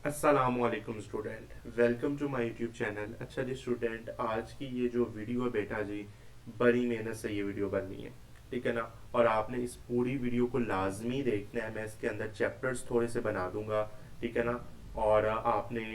अस्सलामुअलैकुम student, welcome to my YouTube channel. अच्छा जी स्टूडेंट, आज की ये जो वीडियो है बेटा जी, बड़ी मेहनत से ये वीडियो बननी है, ठीक है ना। और आपने इस पूरी वीडियो को लाजमी देखना है। मैं इसके अंदर चैप्टर्स थोड़े से बना दूंगा, ठीक है ना। और आपने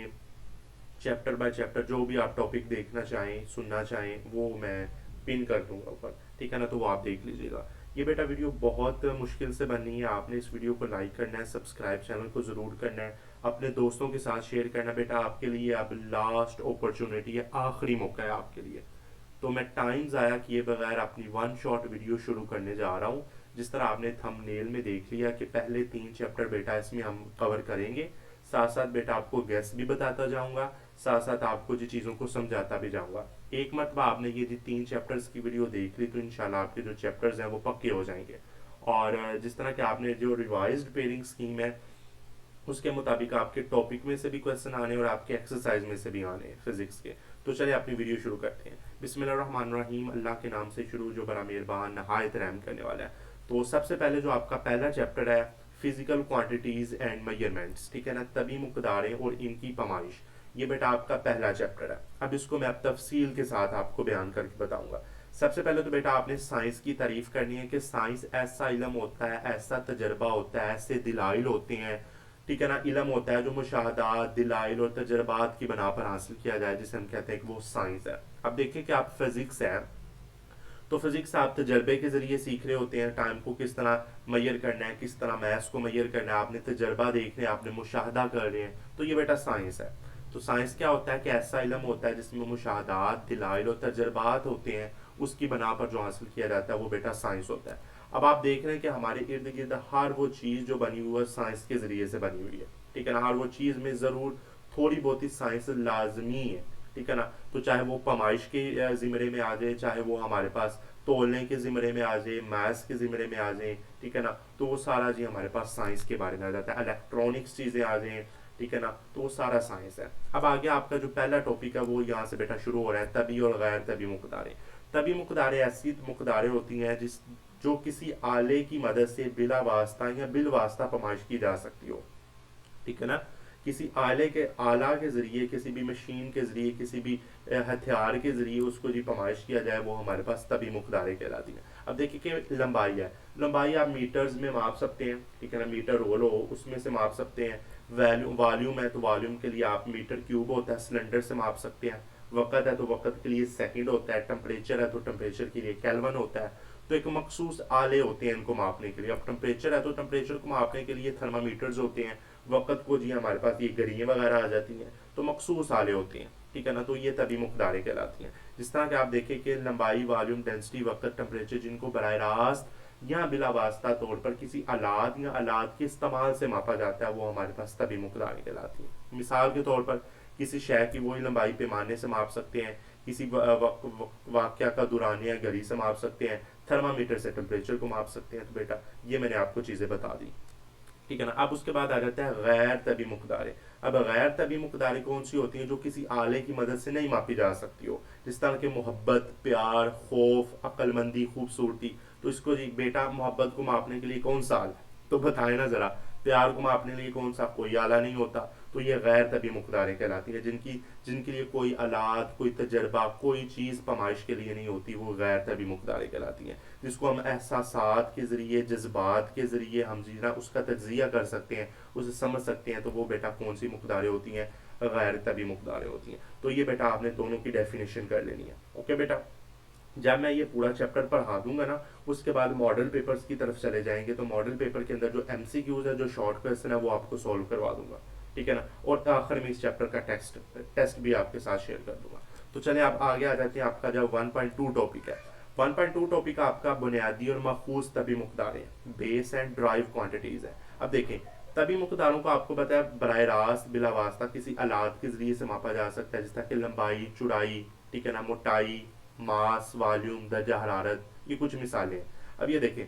चैप्टर बाय चैप्टर जो भी आप टॉपिक देखना चाहें, सुनना चाहें, वो मैं पिन कर दूंगा ऊपर, ठीक है ना। तो वो आप देख लीजिएगा। ये बेटा वीडियो बहुत मुश्किल से बननी है। आपने इस वीडियो को लाइक करना है, सब्सक्राइब चैनल को ज़रूर करना है, अपने दोस्तों के साथ शेयर करना। बेटा आपके लिए अब लास्ट अपॉर्चुनिटी है, आखिरी मौका है आपके लिए। तो मैं टाइम ज़ाया किए बगैर अपनी वन शॉट वीडियो शुरू करने जा रहा हूँ। जिस तरह आपने थंबनेल में देख लिया कि पहले 3 चैप्टर बेटा इसमें हम कवर करेंगे। साथ साथ बेटा आपको गेस भी बताता जाऊंगा, साथ साथ आपको जी चीज़ों को समझाता भी जाऊंगा। एक मरतबा आपने ये जी 3 चैप्टर्स की वीडियो देख ली तो इंशाल्लाह आपके जो चैप्टर्स हैं वो पक्के हो जाएंगे। और जिस तरह के आपने जो रिवाइज्ड पेयरिंग स्कीम है उसके मुताबिक आपके टॉपिक में से भी क्वेश्चन आने और आपके एक्सरसाइज में से भी आने फिजिक्स के। तो चलिए अपनी वीडियो शुरू करते हैं। बिस्मिल्लाहिर्रहमानिर्रहीम, अल्लाह के नाम से शुरू जो बड़ा मेहरबान नहायत रहम करने वाला है। तो सबसे पहले जो आपका पहला चैप्टर है, फिजिकल क्वांटिटीज एंड मेजरमेंट्स, ठीक है ना, तभी मुकदारें और इनकी पमाइश। ये बेटा आपका पहला चैप्टर है। अब इसको मैं अब तफसील के साथ आपको बयान करके बताऊंगा। सबसे पहले तो बेटा आपने साइंस की तारीफ करनी है कि साइंस ऐसा इलम होता है, ऐसा तजर्बा होता है, ऐसे दिलाइल होते हैं, ठीक है ना। इलम होता है जो मुशाहदात, दिलाइल और तजर्बात की बना पर हासिल किया जाए, जिसे हम कहते हैं कि वो साइंस है। अब देखिए कि आप फिजिक्स है, तो फिजिक्स आप तजर्बे के जरिए सीख रहे होते हैं टाइम को किस तरह मैयर करना है, किस तरह मैथ्स को मैयर करना है। आपने तजर्बा देख रहे हैं, आपने मुशाहदा कर रहे हैं, तो ये बेटा साइंस है। तो साइंस क्या होता है कि ऐसा इलम होता है जिसमें मुशाहदात, दिलाइल और तजर्बात होते हैं, उसकी बना पर जो हासिल किया जाता है वो बेटा साइंस होता है। अब आप देख रहे हैं कि हमारे इर्द गिर्द हर वो चीज़ जो बनी हुई है साइंस के ज़रिए से बनी हुई है, ठीक है ना। हर वो चीज़ में ज़रूर थोड़ी बहुत ही साइंस लाजमी है, ठीक है ना। तो चाहे वो पैमाइश के ज़िमरे में आ जाए, चाहे वो हमारे पास तोलने के ज़िमरे में आ जाए, मैथ्स के ज़िमरे में आ जाए, ठीक है ना। तो वो सारा जी हमारे पास साइंस के बारे में आ जाता है। इलेक्ट्रॉनिक्स चीज़ें आ जाए, ठीक है ना, तो वो सारा साइंस है। अब आगे आपका जो पहला टॉपिक है वो यहाँ से बेटा शुरू हो रहा है, तभी और गैर तभी मुकदारें। तभी मुकदारें ऐसी मुकदारें होती हैं जिस जो किसी आले की मदद से बिला वास्ता या बिल वास्ता पैमाइश की जा सकती हो, ठीक है ना। किसी आले के आला के जरिए, किसी भी मशीन के जरिए, किसी भी हथियार के जरिए उसको जी पैमाइश किया जाए, वो हमारे पास तभी मुकदारें कहलाती है। अब देखिए कि लंबाई है, लंबाई आप मीटर्स में माप सकते हैं, ठीक है ना। मीटर रोल हो उसमें से माप सकते हैं। वैल्यूम वॉल्यूम है तो वॉल्यूम के लिए आप मीटर क्यूब होता है, सिलेंडर से माप सकते हैं। वक़्त है तो वक़्त के लिए सेकंड होता है। टेम्परेचर है तो टेम्परेचर के लिए केल्विन होता है। तो एक मखसूस आले होते हैं इनको मापने के लिए। अब टेम्परेचर है तो टेम्परेचर को मापने के लिए थर्मामीटर्स होते हैं। वक़्त को जी हमारे पास ये घड़ियाँ वगैरह आ जाती हैं, तो मखसूस आले होते हैं, ठीक है ना। तो ये तभी मुकदारें कहलाती हैं। जिस तरह के आप देखें कि लंबाई, वॉल्यूम, डेंसिटी, वक़्त, टेम्परेचर, जिनको बराह रास्त या बिला वास्ता तौर पर किसी आलात या आलात के इस्तेमाल से मापा जाता है, वो हमारे पास तभी मुकदारें कहलाती हैं। मिसाल के तौर पर किसी शय की वही लंबाई पैमाने से माप सकते हैं, किसी वाक्य का दुरानिया घड़ी से माप सकते हैं, थर्मामीटर से टेम्परेचर को माप सकते हैं। तो बेटा ये मैंने आपको चीज़ें बता दी, ठीक है ना। अब उसके बाद आ जाता है गैर तभी मुकदारें। अब गैर तभी मुकदारें कौन सी होती हैं जो किसी आले की मदद से नहीं मापी जा सकती हो, जिस तरह के मोहब्बत, प्यार, खौफ, अक्लमंदी, खूबसूरती। तो इसको जी बेटा मोहब्बत को मापने के लिए कौन सा आला है, तो बताए ना ज़रा। प्यार को मापने के लिए कौन सा, कोई आला नहीं होता। तो ये गैर तभी मुकदारें कहलाती है, जिनकी जिनके लिए कोई आलात, कोई तजर्बा, कोई चीज़ पमाइश के लिए नहीं होती, वो गैर तभी मुकदारें कहलाती हैं। जिसको हम एहसासात के ज़रिए, जज्बात के ज़रिए हम जीना उसका तज्जिया कर सकते हैं, उसे समझ सकते हैं। तो वो बेटा कौन सी मुकदारें होती हैं, गैर तभी मुकदारें होती हैं। तो ये बेटा आपने दोनों की डेफिनेशन कर लेनी है, ओके बेटा। जब मैं ये पूरा चैप्टर पढ़ा दूंगा ना, उसके बाद मॉडल पेपर्स की तरफ चले जाएंगे। तो मॉडल पेपर के अंदर जो एमसीक्यूज है, जो शॉर्ट क्वेश्चन है, वो आपको सॉल्व करवा दूंगा, ठीक है ना। और आखिर में इस चैप्टर का टेक्स्ट टेस्ट भी आपके साथ शेयर कर दूंगा। तो चलिए आप आगे आ जाते हैं। आपका जो 1.2 टॉपिक है, 1.2 टॉपिक आपका बुनियादी और मखूज तभी मुकदारें, बेस एंड ड्राइव क्वांटिटीज है। अब देखें, तभी मुकदारों को आपको पता है बराह रास्त बिला वास्ता किसी आलात के जरिए से मापा जा सकता है, जिस तरह की लंबाई, चौड़ाई, ठीक है ना, मोटाई, मास, वॉल्यूम, दर्जा हरारत, ये कुछ मिसालें हैं। अब ये देखें,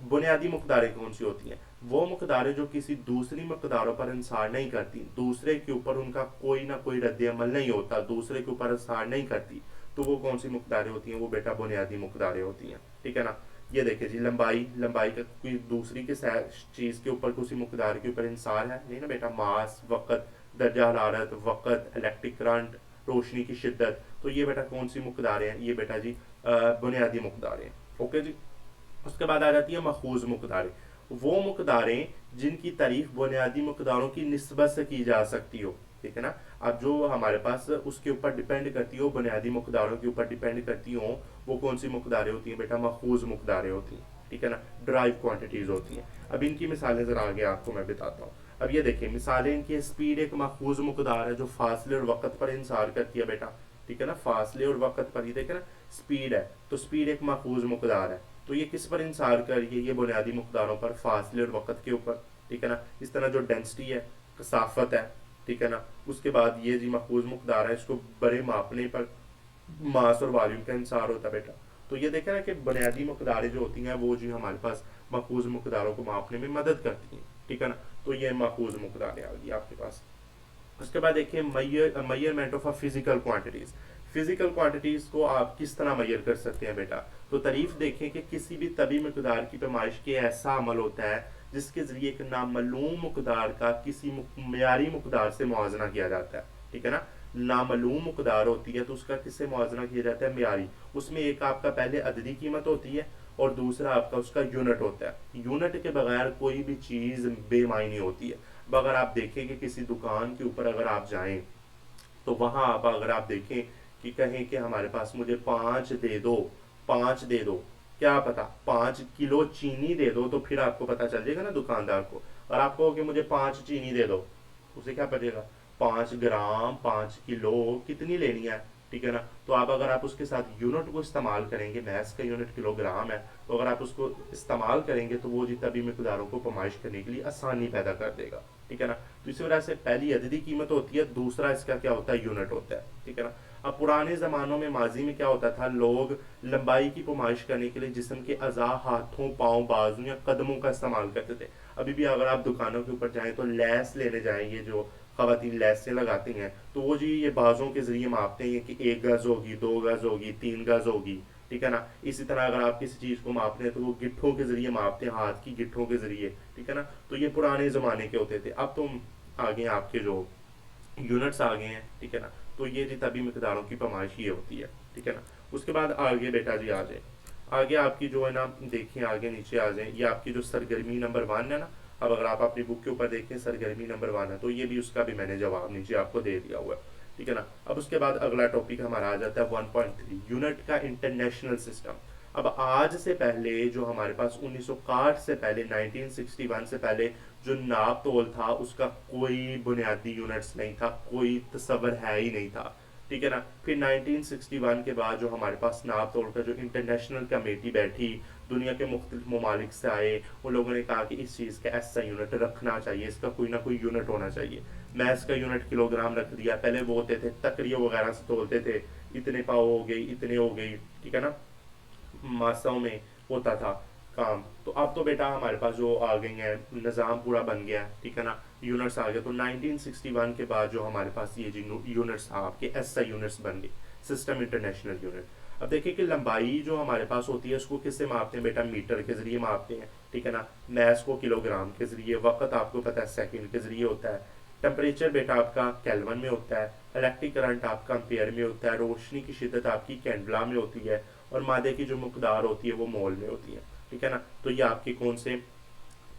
बुनियादी मकदारें कौन सी होती हैं, वो मकदारें जो किसी दूसरी मकदारों पर इंसार नहीं करती, दूसरे के ऊपर उनका कोई ना कोई रद्द अमल नहीं होता, दूसरे के ऊपर इंसार नहीं करती। तो वो कौन सी मकदारें होती हैं, वो बेटा बुनियादी मकदारें होती हैं, ठीक है ना। ये देखिए जी, लंबाई, लंबाई का कोई दूसरी के चीज़ के ऊपर, किसी मकदार के ऊपर इंसार है नहीं ना बेटा। मास, वक़्त, दर्जा हरारत, वक़्त, इलेक्ट्रिक करंट, रोशनी की शिद्दत। तो ये बेटा कौन सी मकदारें हैं? ये बेटा जी बुनियादी मकदारें हैं। ओके जी। उसके बाद आ जाती है मखूज मकदारें। वो मकदारें जिनकी तारीफ बुनियादी मकदारों की निस्बत से की जा सकती हो, ठीक है ना। अब जो हमारे पास उसके ऊपर डिपेंड करती हो, बुनियादी मकदारों के ऊपर डिपेंड करती हो, वो कौन सी मकदारें होती हैं बेटा? मखूज मकदारें होती हैं, ठीक है ना, ड्राइव क्वांटिटीज होती हैं। अब इनकी मिसालें जरा आगे आपको मैं बताता हूँ। अब ये देखिए मिसालें इनकी, स्पीड एक मखूज मकदार है जो फासले और वक़्त पर इंसार करती है बेटा, ठीक है ना, फासले और वक़्त पर। ये देखे ना, स्पीड है तो स्पीड एक मखूज मकदार है, तो ये किस पर इंसार कर रही है? ये बुनियादी मकदारों पर, फासले और वक़्त के ऊपर, ठीक है ना। इस तरह जो डेंसिटी है, कसाफत है, ठीक है ना। उसके बाद ये जी मखूज मकदार है, इसको बड़े मापने पर मास और वॉल्यूम का इंसार होता है बेटा। तो ये देखें ना कि बुनियादी मकदारें जो होती हैं वो जी हमारे पास मखूज मकदारों को मापने में मदद करती हैं, ठीक है ना। तो ये मखूज मकदारें आ गई आपके पास। उसके बाद देखिए measurement of a physical quantities. Physical quantities को आप किस तरह मैयर कर सकते हैं बेटा? तो तारीफ देखें कि किसी भी तभी मकदार की पैमाइश के ऐसा अमल होता है जिसके जरिए एक नामालूम मकदार का किसी मयारी मकदार से मुआवजना किया जाता है, ठीक है ना। नामालूम मकदार होती है तो उसका किससे मुआवजना किया जाता है? मयारी। उसमें एक आपका पहले अददी कीमत होती है और दूसरा आपका उसका यूनिट होता है। यूनिट के बगैर कोई भी चीज़ बेमायनी होती है। अब अगर आप देखें कि किसी दुकान के ऊपर अगर आप जाएं तो वहां आप अगर आप देखें कि कहें कि हमारे पास मुझे 5 दे दो, 5 दे दो, क्या पता 5 किलो चीनी दे दो, तो फिर आपको पता चल जाएगा ना दुकानदार को। और आप कहो कि मुझे 5 चीनी दे दो, उसे क्या पड़ेगा? 5 ग्राम, 5 किलो, कितनी लेनी है, ठीक है ना। तो आप अगर आप उसके साथ यूनिट को इस्तेमाल करेंगे, मैथ्स का यूनिट किलोग्राम है, तो अगर आप उसको इस्तेमाल करेंगे तो वो जी तभी मकदारों को पैमाइश करने के लिए आसानी पैदा कर देगा, ठीक है ना। तो इसी वजह से पहली अददी कीमत होती है, दूसरा इसका क्या होता है? यूनिट होता है, ठीक है ना। अब पुराने ज़मानों में, माजी में क्या होता था, लोग लंबाई की पैमाइश करने के लिए जिस्म के अज़ा, हाथों, पाँव, बाजू या कदमों का इस्तेमाल करते थे। अभी भी अगर आप दुकानों के ऊपर जाएं तो लैस लेने जाएंगे, जो खवातीन लैसें लगाती हैं, तो वो जी ये बाजों के जरिए मापते हैं कि 1 गज होगी, 2 गज होगी, 3 गज होगी, ठीक है ना। इसी तरह अगर आप किसी चीज़ को मापते हैं तो वो गिट्ठों के जरिए मापते हैं, हाथ की गिट्ठों के जरिए, ठीक है ना। तो ये पुराने ज़माने के होते थे। अब तो आगे आपके जो यूनिट्स आ गए हैं, ठीक है ना। तो ये जी तभी मकदारों की पैमाइश ये होती है, ठीक है ना। उसके बाद आगे बेटा जी आ जाए, आगे आपकी जो है ना, देखिए आगे नीचे आ जाए, ये आपकी जो सरगर्मी नंबर 1 है ना। अब अगर आप अपनी बुक के ऊपर देखें सरगर्मी नंबर 1 है, तो ये भी उसका भी मैंने जवाब नीचे आपको दे दिया हुआ है, ठीक है ना। अब उसके बाद अगला टॉपिक हमारा आ जाता है 1.3, यूनिट का इंटरनेशनल सिस्टम। अब आज से पहले जो हमारे पास 1961 से पहले, 1961 से पहले जो नाप तोल था उसका कोई बुनियादी यूनिट्स नहीं था, कोई तस्वर है ही नहीं था, ठीक है ना। फिर 1961 के बाद जो हमारे पास नाप तोल का जो इंटरनेशनल कमेटी बैठी, दुनिया के मुख्तलिफ ममालिक से आए, उन लोगों ने कहा कि इस चीज़ का ऐसा यूनिट रखना चाहिए, इसका कोई ना कोई यूनिट होना चाहिए। मैथ्स का यूनिट किलोग्राम रख दिया, पहले वो होते थे तकरियों वगैरह से तोलते थे, इतने पाव हो गई, इतने हो गई, ठीक है ना, मासाओं में होता था काम। तो अब तो बेटा हमारे पास जो आ गई है, निज़ाम पूरा बन गया है, ठीक है ना, यूनिट्स आ गए। तो 1961 के बाद जो हमारे पास ये जी यूनिट्स था आपके, ऐसा यूनिट्स बन गए, सिस्टम इंटरनेशनल यूनिट। अब देखिए कि लंबाई जो हमारे पास होती है उसको किससे मापते हैं बेटा? मीटर के जरिए मापते हैं, ठीक है ना। मैस को किलोग्राम के जरिए, वक्त आपको पता है सेकंड के जरिए होता है, टेम्परेचर बेटा आपका केल्विन में होता है, इलेक्ट्रिक करंट आपका एम्पेयर में होता है, रोशनी की शिद्दत आपकी कैंडला में होती है, और मादे की जो मकदार होती है वो मोल में होती है, ठीक है ना। तो ये आपकी कौन से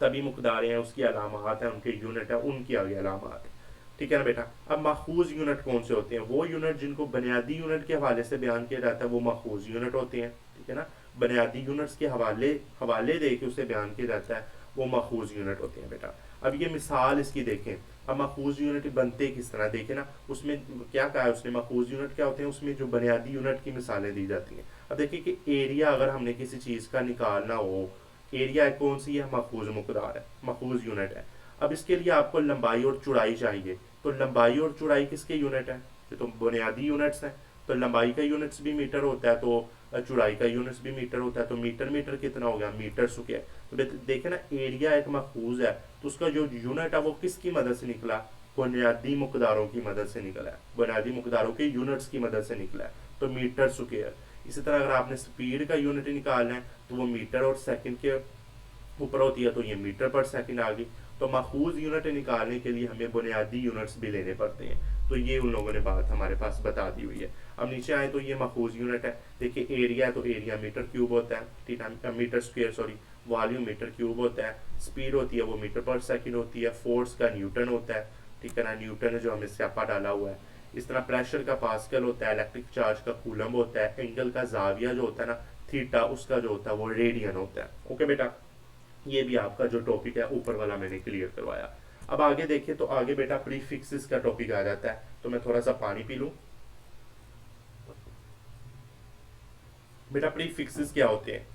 तभी मकदारें हैं, उसकी अलामात हैं, उनके यूनिट है, उनकी आगे अलामात है, ठीक है ना बेटा। अब माखूज यूनिट कौन से होते हैं? वो यूनिट जिनको बुनियादी यूनिट के हवाले से बयान किया जाता है वो माखूज यूनिट होते हैं, ठीक है ना। बुनियादी यूनिट्स के हवाले हवाले दे के उसे बयान किया जाता है, वो माखूज यूनिट होते हैं बेटा। अब ये मिसाल इसकी देखें, अब माखूज यूनिट बनते किस तरह, देखें ना, उसमें क्या कहा है उसने, माखूज यूनिट क्या होते हैं, उसमें जो बुनियादी यूनिट की मिसालें दी जाती हैं। अब देखिए कि एरिया अगर हमने किसी चीज़ का निकालना हो, एरिया कौन सी है? माखूज मकदार है, माखूज यूनिट है। अब इसके लिए आपको लंबाई और चौड़ाई चाहिए, तो लंबाई और चौड़ाई किसके यूनिट है? ये तो बुनियादी यूनिट्स हैं। तो लंबाई का यूनिट्स भी मीटर होता है, तो चौड़ाई का यूनिट्स भी मीटर होता है, तो मीटर मीटर कितना हो गया? Meter square. तो देखे ना, एरिया एक माखूज है तो उसका जो यूनिट है वो किसकी मदद से निकला? बुनियादी मकदारों की मदद से निकला है, बुनियादी मकदारों के यूनिट्स की मदद से निकला है, तो मीटर स्क्वायर। इसी तरह अगर आपने स्पीड का यूनिट निकालना है तो वो मीटर और सेकंड के ऊपर होती है, तो ये मीटर पर सेकंड आ गई। तो माखूज यूनिट निकालने के लिए हमें बुनियादी यूनिट्स भी लेने पड़ते हैं। तो ये उन लोगों ने बात हमारे पास बता दी हुई है। अब नीचे आए तो ये माखूज यूनिट है। देखिए एरिया है तो एरिया मीटर क्यूब होता है, ठीक है, meter square sorry, volume meter cube होता है, स्पीड होती है वो मीटर पर सेकंड होती है, फोर्स का न्यूटन होता है, ठीक है ना, न्यूटन है जो हमें स्यापा डाला हुआ है। इस तरह प्रेशर का पास्कल होता है, इलेक्ट्रिक चार्ज का कूलम होता है, एंगल का जाविया जो होता है ना थीटा, उसका जो होता है वो रेडियन होता है। ओके बेटा, ये भी आपका जो टॉपिक है ऊपर वाला मैंने क्लियर करवाया। अब आगे देखिए तो आगे बेटा प्रीफिक्सेस का टॉपिक आ जाता है। तो मैं थोड़ा सा पानी पी लूं। बेटा प्रीफिक्सेस क्या होते हैं?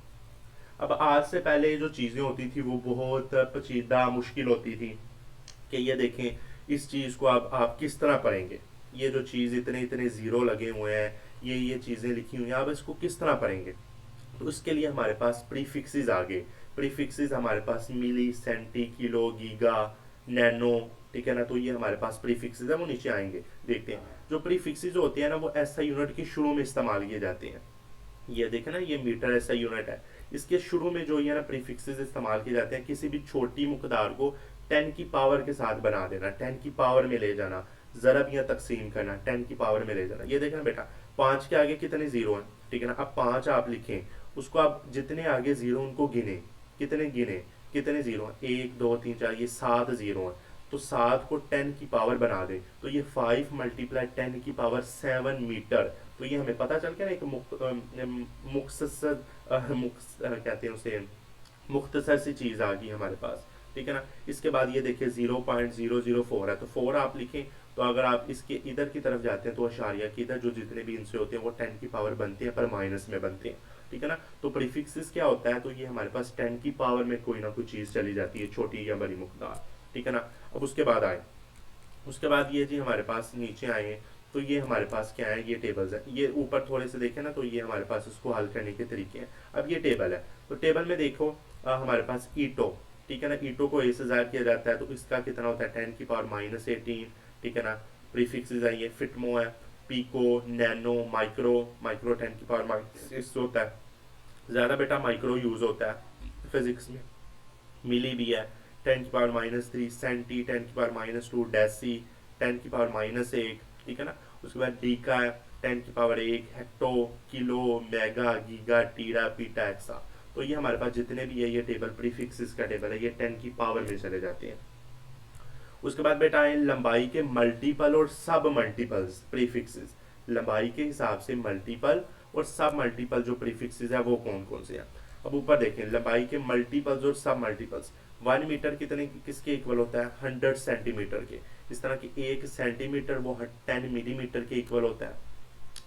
अब आज से पहले जो चीजें होती थी वो बहुत पेचीदा मुश्किल होती थी कि ये देखें इस चीज को आप किस तरह पढ़ेंगे, ये जो चीज इतने इतने जीरो लगे हुए हैं, ये चीजें लिखी हुई हैं, आप इसको किस तरह पढ़ेंगे? तो इसके लिए हमारे पास प्रीफिक्सेस आ गए। प्रीफिक्सेस हमारे पास मिली, सेंटी, किलो, गीगा, नैनो, ठीक है ना, तो ये हमारे पास प्रीफिक्सेस है, वो नीचे आएंगे। देखते हैं जो प्रीफिक्सेस होते हैं ना वो ऐसा यूनिट के शुरू में इस्तेमाल किए जाते हैं। ये देखें ना, ये मीटर ऐसा यूनिट है, इसके शुरू में जो ये ना प्रीफिक्सेस इस्तेमाल किए जाते हैं किसी भी छोटी मुकदार को 10 की पावर के साथ बना देना, 10 की पावर में ले जाना, जरब या तकसीम करना, 10 की पावर में ले जाना। ये देखें ना बेटा, 5 के आगे कितने जीरो हैं, ठीक है ना, अब 5 आप लिखें, उसको आप जितने आगे जीरो उनको गिने, कितने गिने, कितने जीरो हैं, 1 2 3 4, ये 7 जीरो हैं। तो 7 को 10 की पावर बना दे तो ये 5 मल्टीप्लाई 10 की पावर 7 मीटर। तो ये हमें पता चल गया ना, एक मुख्तसर कहते हैं उसे, मुख्तसर सी चीज आ गई हमारे पास, ठीक है ना। इसके बाद ये देखिए 0.004 है, तो 4 आप लिखें। तो अगर आप इसके इधर की तरफ जाते हैं तो अशारिया के इधर जो जितने भी इनसे होते हैं वो 10 की पावर बनते हैं पर माइनस में बनते हैं, ठीक है ना। तो प्रीफिक्सेस क्या होता है, तो ये हमारे पास 10 की पावर में कोई ना कोई चीज चली जाती है, छोटी या बड़ी मुकदार, ठीक है ना। अब उसके बाद आए, उसके बाद ये जी हमारे पास नीचे आए तो ये हमारे पास क्या है, ये टेबल्स है। ये ऊपर थोड़े से देखें ना तो ये हमारे पास इसको हल करने के तरीके हैं। अब ये टेबल है, तो टेबल में देखो हमारे पास ईटो, ठीक है ना, ईटो को ए से ज़ाहिर किया जाता है तो इसका कितना होता है 10 की पावर -18, ठीक है ना। प्रीफिक्सेस आइए, फिटमो है, पीको, नैनो, माइक्रो, माइक्रो 10 की पावर -6 होता है, ज़्यादा बेटा माइक्रो यूज़ होता है फिजिक्स में। मिली भी है 10 की पावर -3, सेंटी 10 की पावर -2, डेसी 10 की पावर -1, ठीक है ना। उसके बाद डीका है 10 की power 1, hecto, kilo, mega, giga, tera, peta, exa. तो ये हमारे पास जितने भी है ये टेबल प्रीफिक्सेस का टेबल है, ये 10 की पावर में चले जाते हैं। उसके बाद बेटा आए लंबाई के मल्टीपल और सब मल्टीपल्स प्रीफिक्सेस। लंबाई के हिसाब से मल्टीपल और सब मल्टीपल जो प्रीफिक्सेस है वो कौन कौन से हैं। अब ऊपर देखें लंबाई के मल्टीपल्स और सब मल्टीपल्स। 1 मीटर कितने किसके इक्वल होता है, 100 सेंटीमीटर के। इस तरह की 1 सेंटीमीटर वो 10 मिलीमीटर के इक्वल होता है।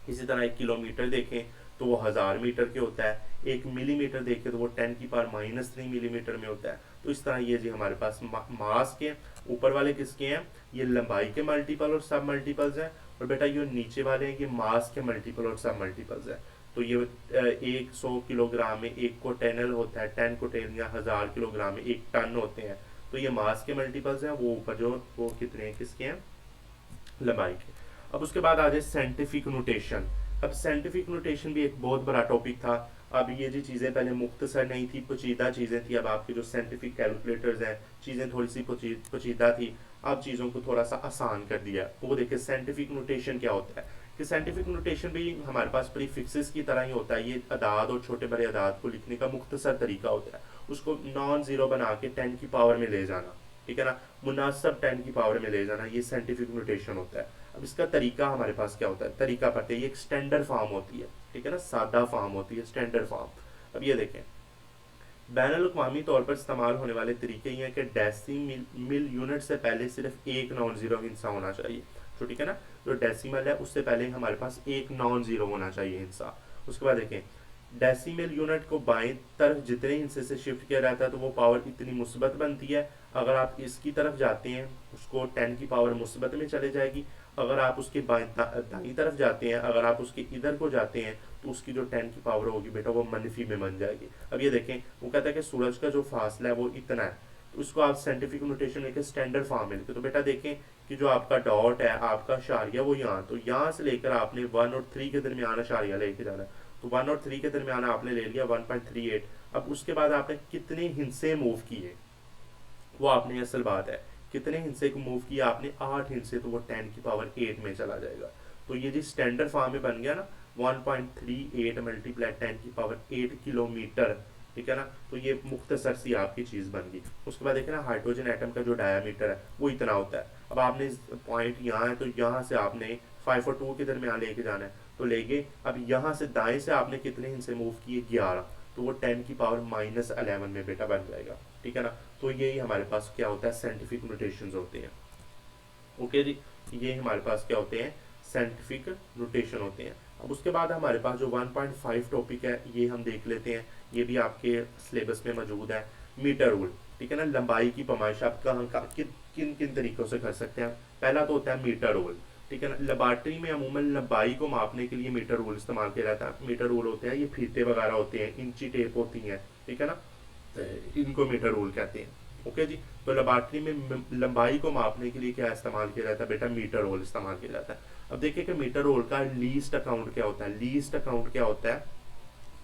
इसी तरह 1 किलोमीटर देखें तो वो 1000 मीटर के होता है, 1 मिलीमीटर देखें तो वो 10 की पावर -3 मिलीमीटर में होता है। तो इस तरह ये जी हमारे पास मास के ऊपर वाले किसके हैं, ये लंबाई के मल्टीपल और सब मल्टीपल्स हैं, और बेटा ये नीचे वाले हैं ये मास के मल्टीपल और सब मल्टीपल्स हैं। तो ये 100 किलोग्राम में 1 कोटेनल होता है, 10 कोटेनल या 1000 किलोग्राम में 1 टन होते हैं। तो ये मास के मल्टीपल्स हैं, वो ऊपर जो वो कितने हैं किसके हैं, लंबाई के। अब उसके बाद आ जाए साइंटिफिक नोटेशन। अब साइंटिफिक नोटेशन भी एक बहुत बड़ा टॉपिक था। अब ये जी चीज़ें पहले मुख्तसर नहीं थी, पेचीदा चीज़ें थी। अब आपके जो साइंटिफिक कैलकुलेटर्स हैं चीज़ें थोड़ी सी पेचीदा थी, अब चीज़ों को थोड़ा सा आसान कर दिया। वो देखिए साइंटिफिक नोटेशन क्या होता है, कि साइंटिफिक नोटेशन भी हमारे पास प्रीफिक्सेस की तरह ही होता है। ये अदाद और छोटे बड़े अदाद को लिखने का मुख्तसर तरीका होता है, उसको नॉन ज़ीरो बना के 10 की पावर में ले जाना, ठीक है ना, मुनासिब 10 की पावर में ले जाना, ये साइंटिफिक नोटेशन होता है। अब इसका तरीका हमारे पास क्या होता है, तरीका पढ़ते हैं, ये एक स्टैंडर्ड फॉर्म होती है, ठीक है ना, सादा फॉर्म होती है, स्टैंडर्ड फॉर्म। अब ये देखें बैनुल-अक़वामी तौर पर इस्तेमाल होने वाले तरीके ये हैं कि डेसिमल यूनिट से पहले सिर्फ एक नॉन जीरो हिस्सा होना चाहिए, तो ठीक है ना, जो डेसिमल है उससे पहले हमारे पास एक नॉन जीरो होना चाहिए हिस्सा। उसके बाद देखें डेसिमल यूनिट को बाएं तरफ जितने हिस्से से शिफ्ट किया जाता है तो वो पावर इतनी मुस्बत बनती है। अगर आप इसकी तरफ जाते हैं उसको 10 की पावर मुस्बत में चले जाएगी। अगर आप उसके दाईं तरफ जाते हैं, अगर आप उसके इधर को जाते हैं तो उसकी जो 10 की पावर होगी बेटा वो मनफी में बन जाएगी। अब ये देखें वो कहता है कि सूरज का जो फासला है वो इतना है, तो उसको आप साइंटिफिक नोटेशन में स्टैंडर्ड फॉर्म में लिखते तो बेटा देखें कि जो आपका डॉट है आपका अशारिया वो यहाँ, तो यहाँ से लेकर आपने 1 और 3 के दरमियान अशारिया लेके जाना है। तो 1 और 3 के दरमियान आपने ले लिया 1.38। अब उसके बाद आपने कितने हिस्से मूव किए, वो आपने असल बात है कितने हिस्से को मूव किया आपने 8 हिस्से, तो वो 10 की पावर 8 में चला जाएगा। तो ये जी स्टैंडर्ड फॉर्म में बन गया ना 1.38 मल्टीप्लाई 10 की पावर 8 किलोमीटर, ठीक है ना। तो ये मुख्तसर सी आपकी चीज़ बन गई। उसके बाद देखिए ना हाइड्रोजन एटम का जो डायामीटर है वो इतना होता है। अब आपने पॉइंट यहाँ है तो यहाँ से आपने 5 और 2 के दरमियान लेके जाना है, तो ले गए। अब यहाँ से दाएं से आपने कितने हिस्से मूव किए 11, तो वो 10 की पावर -11 में बेटा बन जाएगा, ठीक है ना। तो यही हमारे पास क्या होता है साइंटिफिक नोटेशंस होते हैं। ओके जी, ये हमारे पास क्या होते हैं साइंटिफिक नोटेशन होते हैं। अब उसके बाद हमारे पास जो 1.5 टॉपिक है ये हम देख लेते हैं, ये भी आपके सिलेबस में मौजूद है। मीटर रूल, ठीक है ना। लंबाई की पैमाइश आप किन किन तरीकों से कर सकते हैं। पहला तो होता है मीटर रूल, ठीक है ना। लेबॉर्ट्री में अमूमन लंबाई को मापने के लिए मीटर रूल इस्तेमाल किया जाता है। मीटर रूल होते हैं ये फीते वगैरह होते हैं, इंची टेप होती हैं, ठीक है ना, इनको मीटर रूल कहते हैं। ओके जी, तो लेबॉर्ट्री में लंबाई को मापने के लिए क्या इस्तेमाल किया जाता है बेटा मीटर रोल इस्तेमाल किया जाता है। अब देखिए कि मीटर रोल का लीस्ट अकाउंट क्या होता है। लीस्ट अकाउंट क्या होता है,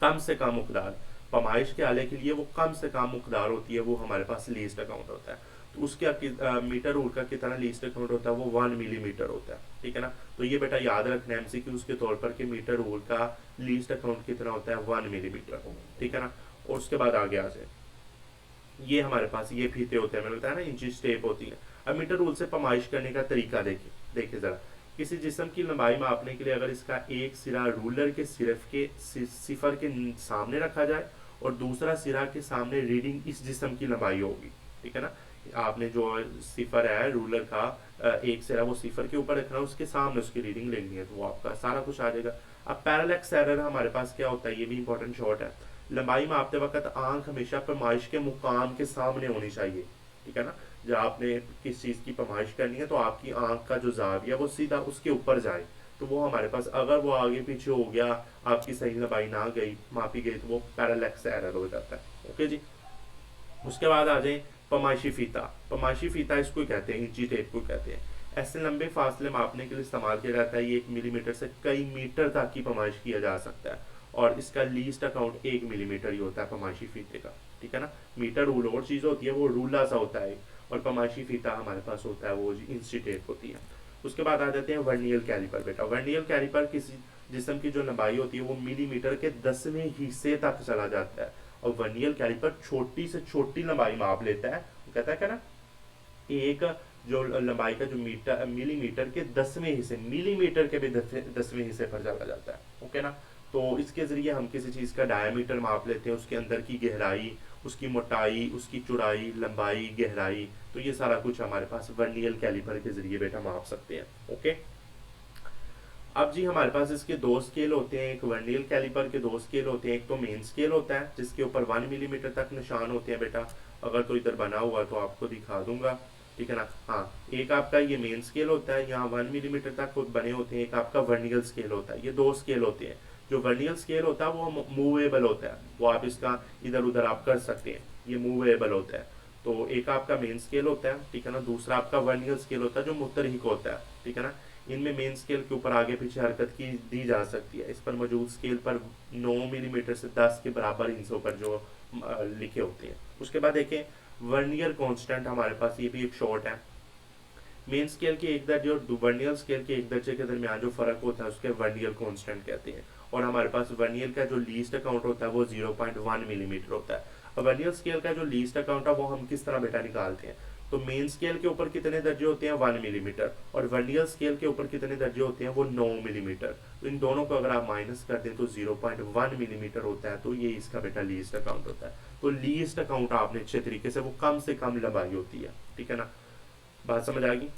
कम से कम मकदार। पैमाइश के आले के लिए वो कम से कम मकदार होती है, वो हमारे पास लीस्ट अकाउंट होता है। तो उसके मीटर रोल का कितना लीस्ट अकाउंट होता है, वो 1 मिलीमीटर होता है, ठीक है ना। तो ये बेटा याद रखना है एमसीक्यूज के तौर पर कि मीटर रोल का लीस्ट अकाउंट कितना होता है 1 मिलीमीटर, ठीक है ना। और उसके बाद आगे आ जाए, ये हमारे पास ये फीते होते हैं, मैंने बताया ना इंची स्टेप होती है। अब मीटर रूल से पैमाइश करने का तरीका देखिए देखिए जरा। किसी जिस्म की लंबाई मापने के लिए अगर इसका एक सिरा रूलर के सिर्फ के सिफर के सामने रखा जाए और दूसरा सिरा के सामने रीडिंग इस जिस्म की लंबाई होगी, ठीक है ना। आपने जो सिफर है रूलर का एक सिरा वो सिफर के ऊपर रखना है, उसके सामने उसकी रीडिंग लेनी है, तो वो आपका सारा कुछ आ जाएगा। अब पैरेलैक्स एरर हमारे पास क्या होता है, ये भी इंपॉर्टेंट शॉर्ट है। लंबाई मापते वक्त आंख हमेशा पैमाइश के मुकाम के सामने होनी चाहिए, ठीक है ना। जब आपने किस चीज़ की पैमाइश करनी है तो आपकी आंख का जो जाविया वो सीधा उसके ऊपर जाए, तो वो हमारे पास अगर वो आगे पीछे हो गया, आपकी सही लंबाई ना गई मापी गई, तो वो पैरेलैक्स एरर हो जाता है। ओके जी, उसके बाद आ जाए पैमाइशी फीता। पैमाइशी फीता इसको कहते हैं, इंची टेप को कहते हैं। ऐसे लंबे फासले मापने के लिए इस्तेमाल किया जाता है। ये 1 मिलीमीटर से कई मीटर तक की पैमाइश किया जा सकता है, और इसका लीस्ट अकाउंट 1 मिलीमीटर ही होता है पैमाइशी फीते का, ठीक है ना। मीटर रूल और चीज़ होती है, वो रूला सा होता है, और पैमाइशी फीता हमारे पास होता है वो इंची टेप होती है। उसके बाद आ जाते हैं वर्नियर कैलिपर बेटा। वर्नियर कैलिपर किसी जिस्म की जो लंबाई होती है वो मिलीमीटर के 10वें हिस्से तक चला जाता है, और वर्नियर कैलिपर छोटी से छोटी लंबाई माप लेता है। वो कहता है क्या ना, एक जो लंबाई का जो मीटर मिलीमीटर के 10वें हिस्से, मिलीमीटर के भी 10वें हिस्से पर चला जाता है। ओके ना। तो इसके जरिए हम किसी चीज़ का डायमीटर माप लेते हैं, उसके अंदर की गहराई, उसकी मोटाई, उसकी चौड़ाई, लंबाई, गहराई, तो ये सारा कुछ हमारे पास वर्नियर कैलिपर के जरिए बेटा माप सकते हैं। ओके। अब जी हमारे पास इसके दो स्केल होते हैं। एक वर्नियर कैलिपर के दो स्केल होते हैं। एक तो मेन स्केल होता है जिसके ऊपर 1 मिलीमीटर तक निशान होते हैं बेटा। अगर तो इधर बना हुआ तो आपको दिखा दूंगा, ठीक है ना। हाँ, एक आपका ये मेन स्केल होता है, यहाँ 1 मिलीमीटर तक बने होते हैं। एक आपका वर्नियर स्केल होता है, ये दो स्केल होते हैं। जो वर्नियर स्केल होता है वो मूवेबल होता है, वो आप इसका इधर उधर आप कर सकते हैं, ये मूवेबल होता है। तो एक आपका मेन स्केल होता है, ठीक है ना। दूसरा आपका वर्नियर स्केल होता है जो मुतरहिक होता है, ठीक है ना। इनमें मेन स्केल के ऊपर आगे पीछे हरकत की दी जा सकती है। इस पर मौजूद स्केल पर 9 मिलीमीटर से 10 के बराबर हिस्सों पर जो लिखे होते हैं। उसके बाद देखें वर्नियर कांस्टेंट, हमारे पास ये भी एक शॉर्ट है। मेन स्केल के एक दर्जे और वर्नियर स्केल के एक दर्जे के दरमियान जो फर्क होता है उसके वर्नियर कांस्टेंट कहते हैं। और हमारे पास वर्नियर का जो लीस्ट अकाउंट होता है वो 0.1 मिलीमीटर होता है। और वर्नियर स्केल का जो लीस्ट अकाउंट है वो हम किस तरह बेटा निकालते हैं, तो मेन स्केल के ऊपर कितने दर्जे होते हैं 1 मिलीमीटर, और वर्नियर स्केल के ऊपर कितने दर्जे होते हैं वो 9 मिलीमीटर। तो इन दोनों को अगर आप माइनस कर दें तो 0.1 मिलीमीटर होता है, तो ये इसका बेटा लीस्ट अकाउंट होता है। तो लीस्ट अकाउंट आपने अच्छे तरीके से, वो कम से कम लंबाई होती है, ठीक है ना। बात समझ आ गई,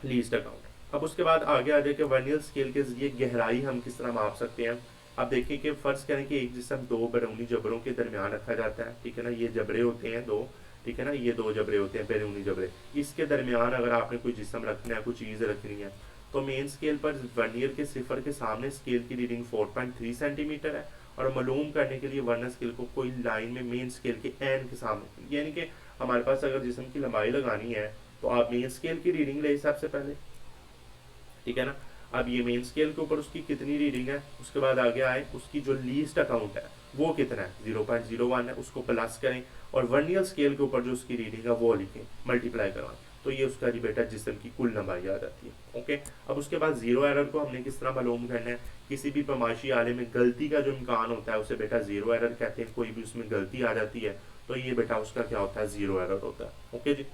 लीस्ट अकाउंट। अब उसके बाद आगे आ जाए कि वर्नियर स्केल के जरिए गहराई हम किस तरह माप सकते हैं। अब देखिए कि फर्ज करें कि एक जिस्म दो बैरूनी जबड़ों के दरमियान रखा जाता है, ठीक है ना। ये जबड़े होते हैं दो, ठीक है ना, ये दो जबड़े होते हैं बैरूनी जबड़े। इसके दरमियान अगर आपने कोई जिस्म रखना है, कोई चीज़ रखनी है, तो मेन स्केल पर वर्नियर के सिफर के सामने स्केल की रीडिंग 4.3 सेंटीमीटर है, और मालूम करने के लिए वर्नियर स्केल को कोई लाइन में मेन स्केल के एन के सामने, यानी कि हमारे पास अगर जिस्म की लंबाई लगानी है तो आप मेन स्केल की रीडिंग ले सबसे पहले, ठीक है ना। अब ये मेन स्केल के ऊपर उसकी कितनी रीडिंग है, उसके बाद आगे आए उसकी जो लीस्ट अकाउंट है वो कितना है 0.01 है, उसको प्लस करें, और वर्नियल स्केल के ऊपर जो उसकी रीडिंग है वो लिखें, मल्टीप्लाई करवाएं, तो ये उसका जी बेटा जिस्म की कुल लंबाई आ जाती है। ओके, अब उसके बाद जीरो एरर को हमने किस तरह मालूम करना है, किसी भी पैमाइशी आले में गलती का जो इम्कान होता है उसे बेटा जीरो एरर कहते हैं, कोई भी उसमें गलती आ जाती है तो ये बेटा उसका क्या होता है, जीरो एरर होता है। ओके जी,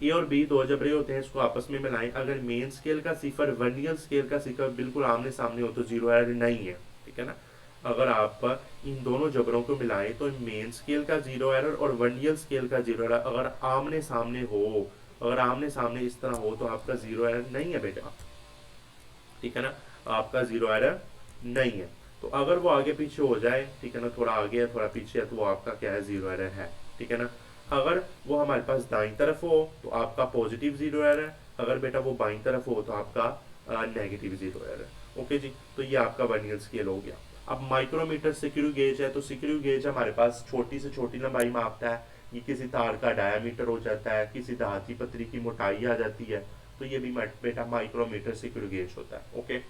ए और बी दो जबरे होते हैं, इसको आपस में मिलाएं, अगर मेन स्केल का सिफर वर्नियल स्केल का सिफर बिल्कुल आमने सामने हो तो जीरो एरर नहीं है, ठीक है ना। अगर आप इन दोनों जबरों को मिलाएं तो मेन स्केल का जीरो एरर और वर्नियल स्केल का जीरो एरर अगर आमने सामने हो, अगर आमने सामने इस तरह हो तो आपका जीरो एरर नहीं है बेटा, ठीक है ना, आपका जीरो एरर नहीं है। तो अगर वो आगे पीछे हो जाए, ठीक है ना, थोड़ा आगे है थोड़ा पीछे है, तो वो आपका क्या है, जीरो एरर है, ठीक है ना। अगर वो हमारे पास दाईं तरफ हो तो आपका पॉजिटिव जीरो एरर है, अगर बेटा वो बाईं तरफ हो तो आपका नेगेटिव जीरो एरर। ओके जी, तो ये आपका वर्नियल स्केल हो गया। अब माइक्रोमीटर सिक्रू गेज है, तो सिक्रू गेज हमारे पास छोटी से छोटी लंबाई मापता है, ये किसी तार का डायामीटर हो जाता है, किसी धाती पत्री की मोटाई आ जाती है, तो ये भी बेटा माइक्रोमीटर सिक्रू गेज होता है। ओके,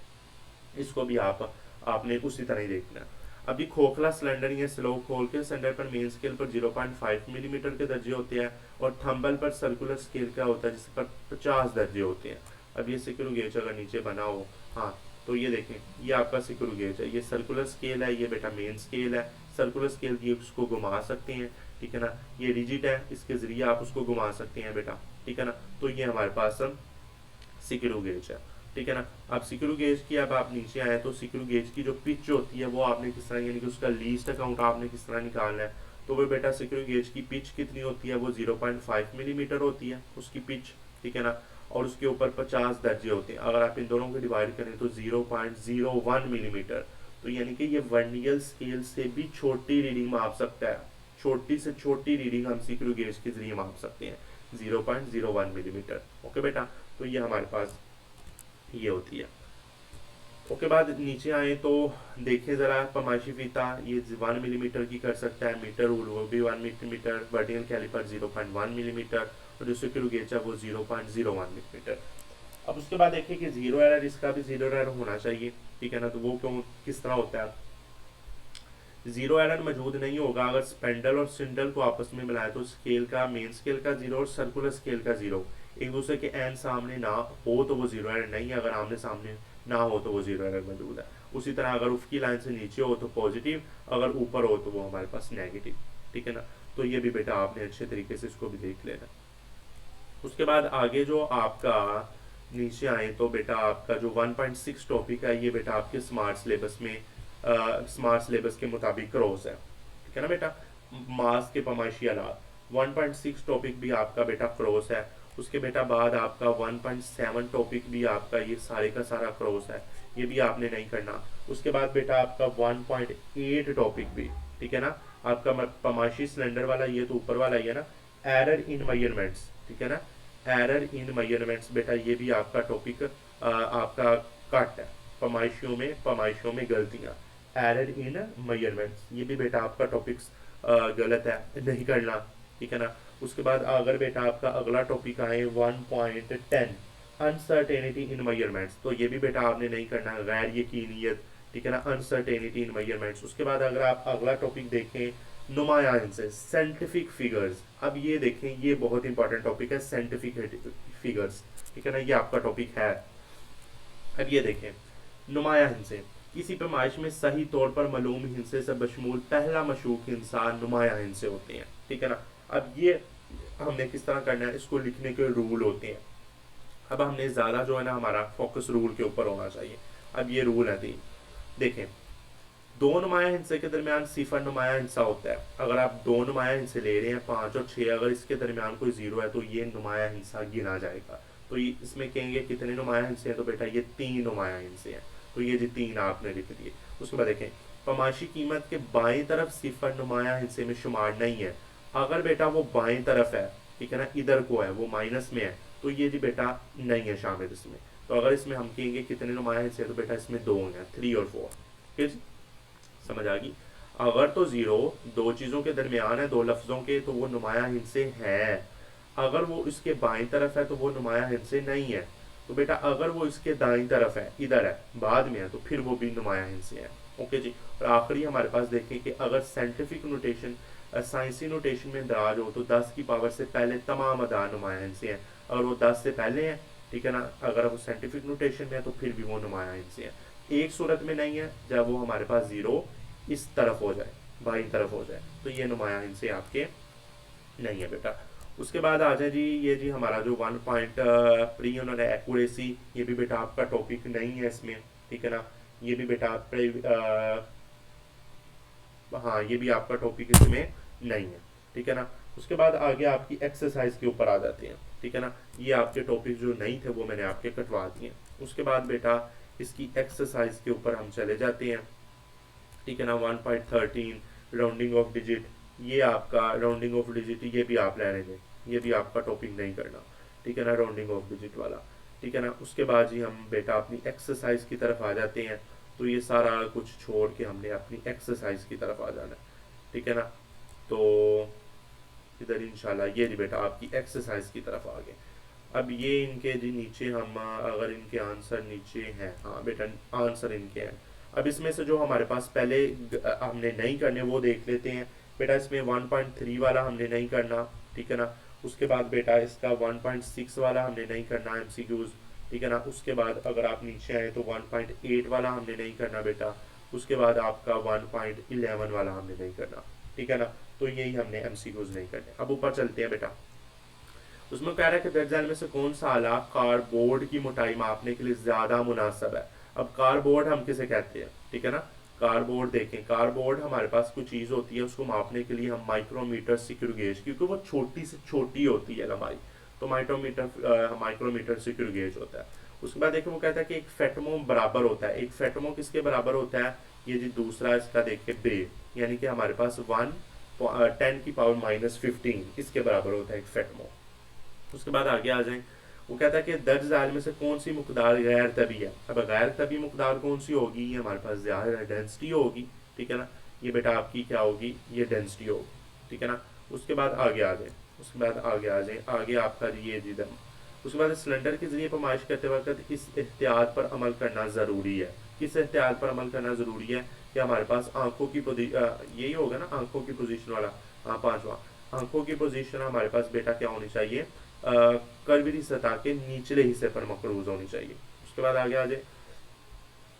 इसको भी आपने उसी तरह ही देखना है। अभी खोखला सिलेंडर या स्लो खोल के सिलेंडर पर मेन स्केल पर 0.5 मिलीमीटर के दर्जे होते हैं और थंबल पर सर्कुलर स्केल का होता है जिस पर 50 दर्जे होते हैं। अब ये सिक्रू गेज अगर नीचे बना हो, हाँ, तो ये देखें, ये आपका सिक्रू गेज है, ये सर्कुलर स्केल है, ये बेटा मेन स्केल है। सर्कुलर स्केल की उसको घुमा सकते हैं, ठीक है ना, ये रिजिड है, इसके जरिए आप उसको घुमा सकते हैं बेटा, ठीक है ना। तो ये हमारे पास सिक्रू गेज है, ठीक है ना। अब सिक्रू गेज की अब आप नीचे आए तो सिक्रू गेज की जो पिच होती है वो आपने किस तरह, यानी कि उसका लीस्ट अकाउंट आपने किस तरह निकालना है, तो वो बेटा सिक्रू गेज की पिच कितनी होती है, वो 0.5 मिलीमीटर होती है उसकी पिच, ठीक है ना, और उसके ऊपर 50 दर्जे होते हैं। अगर आप इन दोनों को डिवाइड करें तो 0.01 मिलीमीटर, तो यानी कि ये वर्नियल स्केल से भी छोटी रीडिंग माप सकता है, छोटी से छोटी रीडिंग हम सिक्रू गेज के जरिए माप सकते हैं, 0.01 मिलीमीटर। ओके बेटा, तो ये हमारे पास ये होती है। ओके, बाद नीचे आए तो देखें जरा, पैमाइशी फीता ये 1 मिलीमीटर की कर सकता है, मीटर रूल वो भी 1 मिलीमीटर, वर्नियल कैलिपर 0.1 मिलीमीटर और जो सिक्रू गेज है वो 0.01 मिलीमीटर। अब उसके बाद देखिए कि जीरो एरर, इसका भी जीरो एरर होना चाहिए, ठीक है ना। तो वो क्यों, किस तरह होता है, जीरो एरर मौजूद नहीं होगा अगर स्पेंडल और सिंडल को आपस में मिलाए तो स्केल का, मेन स्केल का जीरो और सर्कुलर स्केल का जीरो एक दूसरे के एंड सामने ना हो तो वो जीरो एरर नहीं है, अगर आमने सामने ना हो तो वो जीरो एरर मौजूद है। उसी तरह अगर उसकी लाइन से नीचे हो तो पॉजिटिव, अगर ऊपर हो तो वो हमारे पास नेगेटिव, ठीक है ना। तो ये भी बेटा आपने अच्छे तरीके से इसको भी देख लेना। उसके बाद आगे जो आपका नीचे आए तो बेटा आपका जो 1.6 टॉपिक है ये बेटा आपके स्मार्ट सिलेबस में स्मार्ट सिलेबस के मुताबिक क्रॉस है, ठीक है ना बेटा। मास के पैमाइशी आलात 1.6 टॉपिक भी आपका बेटा क्रॉस है। उसके बेटा बाद आपका 1.7 टॉपिक भी आपका ये सारे का सारा क्रॉस है, ये भी आपने नहीं करना। उसके बाद बेटा आपका 1.8 टॉपिक भी, ठीक है ना, आपका पैमाइशी सिलेंडर वाला, ये तो ऊपर वाला ही है ना, एरर इन मेजरमेंट्स, ठीक है ना, एरर इन मेजरमेंट्स बेटा ये भी आपका टॉपिक आपका कट है, पैमाइशियों में गलतियां, एरर इन मेजरमेंट्स ये भी बेटा आपका टॉपिक्स गलत है, नहीं करना, ठीक है ना। उसके बाद अगर बेटा आपका अगला टॉपिक आए 1.10 अनसर्टेनिटी इन मेजरमेंट्स, तो ये भी बेटा आपने नहीं करना, गैर यकीनियत, ठीक है ना, अनसर्टेनिटी इन मेजरमेंट्स। उसके बाद अगर आप अगला टॉपिक देखें नुमायां हिस्से, साइंटिफिक फिगर्स, अब ये देखें ये बहुत इंपॉर्टेंट टॉपिक है, साइंटिफिक फिगर्स, ठीक है ना, ये आपका टॉपिक है। अब ये देखें नुमायां हिस्से, किसी पैमाइश में सही तौर पर मालूम हिस्से से बशमूल पहला मशूक इंसान नुमायां हिस्से होते हैं, ठीक है ना। अब ये हमने किस तरह करना है, इसको लिखने के रूल होते हैं। अब हमने ज़्यादा जो है ना हमारा फोकस रूल के ऊपर होना चाहिए। अब ये रूल है देखें, दो नुमाया हिस्से के दरमियान सिफर नुमाया हिस्सा होता है। अगर आप दो नुमाया हिस्से ले रहे हैं 5 और 6, अगर इसके दरमियान कोई जीरो है तो ये नुमाया हिस्सा गिना जाएगा। तो ये इसमें कहेंगे कितने नुमाया हिस्से हैं, तो बेटा ये 3 नुमाया हिस्से हैं, तो ये जी 3 आपने लिख दिए। उसके बाद देखें पैमाइशी कीमत के बाएं तरफ सिफर नुमाया हिस्से में शुमार नहीं है। अगर बेटा वो बाएं तरफ है, ठीक है ना, इधर को है, वो माइनस में है, तो ये जी बेटा नहीं है शामिल इसमें। तो अगर इसमें हम कहेंगे कितने नुमाया हिस्से, तो बेटा इसमें 2 हैं, 3 और 4, ठीक है, समझ आ गई। अगर तो जीरो दो चीजों के दरमियान है, दो लफ्जों के, तो वो नुमाया हिस्से है। अगर वो इसके बाईं तरफ है तो वो नुमाया हिस्से नहीं है। तो बेटा अगर वो इसके दाईं तरफ है, इधर है, बाद में है, तो फिर वो भी नुमाया हिस्से है। ओके जी। और आखिरी हमारे पास देखें कि अगर साइंटिफिक नोटेशन साइंसी नोटेशन में दराज हो तो 10 की पावर से पहले तमाम अदा नुमाया इनसे हैं। अगर वो 10 से पहले हैं, ठीक है ना, अगर वो साइंटिफिक नोटेशन में है तो फिर भी वो नुमाया इनसे हैं। एक सूरत में नहीं है, जब वो हमारे पास ज़ीरो इस तरफ हो जाए, बाई तरफ हो जाए, तो ये नुमाया इनसे आपके नहीं है बेटा। उसके बाद आ जाए जी, ये जी हमारा जो 1 पॉइंट प्री उन्होंने एक्यूरेसी, ये भी बेटा आपका टॉपिक नहीं है इसमें, ठीक है ना, ये भी बेटा आपका हाँ ये भी आपका टॉपिक इसमें नहीं है, ठीक है ना। उसके बाद आगे आपकी एक्सरसाइज के ऊपर आ जाते हैं, ठीक है ना, ये आपके टॉपिक जो नहीं थे वो मैंने आपके कटवा दिए। उसके बाद बेटा इसकी एक्सरसाइज के ऊपर हम चले जाते हैं, ठीक है ना। 1.13 राउंडिंग ऑफ डिजिट, ये आपका राउंडिंग ऑफ डिजिट ये भी आप ले लेंगे, ये भी आपका टॉपिक नहीं करना, ठीक है ना, राउंडिंग ऑफ डिजिट वाला, ठीक है ना। उसके बाद जी हम बेटा अपनी एक्सरसाइज की तरफ आ जाते हैं, तो ये सारा कुछ छोड़ के हमने अपनी एक्सरसाइज की तरफ आ जाना है, ठीक है ना। तो इधर इंशाल्लाह ये जी बेटा आपकी एक्सरसाइज की तरफ आ गए। अब ये इनके जी नीचे हम अगर इनके आंसर नीचे हैं, हाँ बेटा आंसर इनके हैं। अब इसमें से जो हमारे पास पहले हमने नहीं करने वो देख लेते हैं बेटा। इसमें 1.3 वाला हमने नहीं करना, ठीक है ना। उसके बाद बेटा इसका 1.6 वाला हमने नहीं करना एमसीक्यूज, ठीक है ना। उसके बाद अगर आप नीचे आए तो 1.8 वाला हमने नहीं करना बेटा। उसके बाद आपका 1.11 वाला हमने नहीं करना, ठीक है ना। तो यही हमने एमसीक्यूज नहीं करने। अब ऊपर चलते हैं बेटा, उसमें कह रहा है कि दर्जन में से कौन सा आला कार्डबोर्ड की मोटाई मापने के लिए ज्यादा मुनासिब है। अब कार्डबोर्ड हम किसे कहते हैं, ठीक है ना। कार्डबोर्ड देखें, कार्डबोर्ड हमारे पास कोई चीज होती है, उसको मापने के लिए हम माइक्रोमीटर सिक्योर क्योंकि वो छोटी से छोटी होती है लंबाई, तो माइक्रोमीटर सिक्योर गेज होता है। उसके बाद देखिए वो कहता है कि एक फेटमो बराबर होता है। एक फेटमो किसके बराबर होता है, ये जी दूसरा इसका देखिए बे, यानी कि हमारे पास 10 की पावर -15 इसके बराबर होता है एक फेटमो। उसके बाद आगे आ जाए, वो कहता है कि दर्ज ज़ाल में से कौन सी मकदार गैर तबी है। अब गैर तबी मकदार कौन सी होगी, ये हमारे पास ज़्यादा डेंसिटी होगी, ठीक है ना। ये बेटा आपकी क्या होगी, ये डेंसिटी होगी, ठीक है ना। उसके बाद आगे आ जाए, उसके बाद आगे आ जाए, आगे आपका ये जी दम। उसके बाद सिलेंडर के जरिए पैमाइश करते वक्त किस एहतियात पर अमल करना ज़रूरी है। किस एहतियात पर अमल करना ज़रूरी है कि हमारे पास आंखों की यही होगा ना, आंखों की पोजीशन वाला, हाँ पांचवा। आंखों की पोजीशन हमारे पास बेटा क्या होनी चाहिए, कर्वीरी सतह के निचले हिस्से पर मकरूज होनी चाहिए। उसके बाद आगे आ जाए,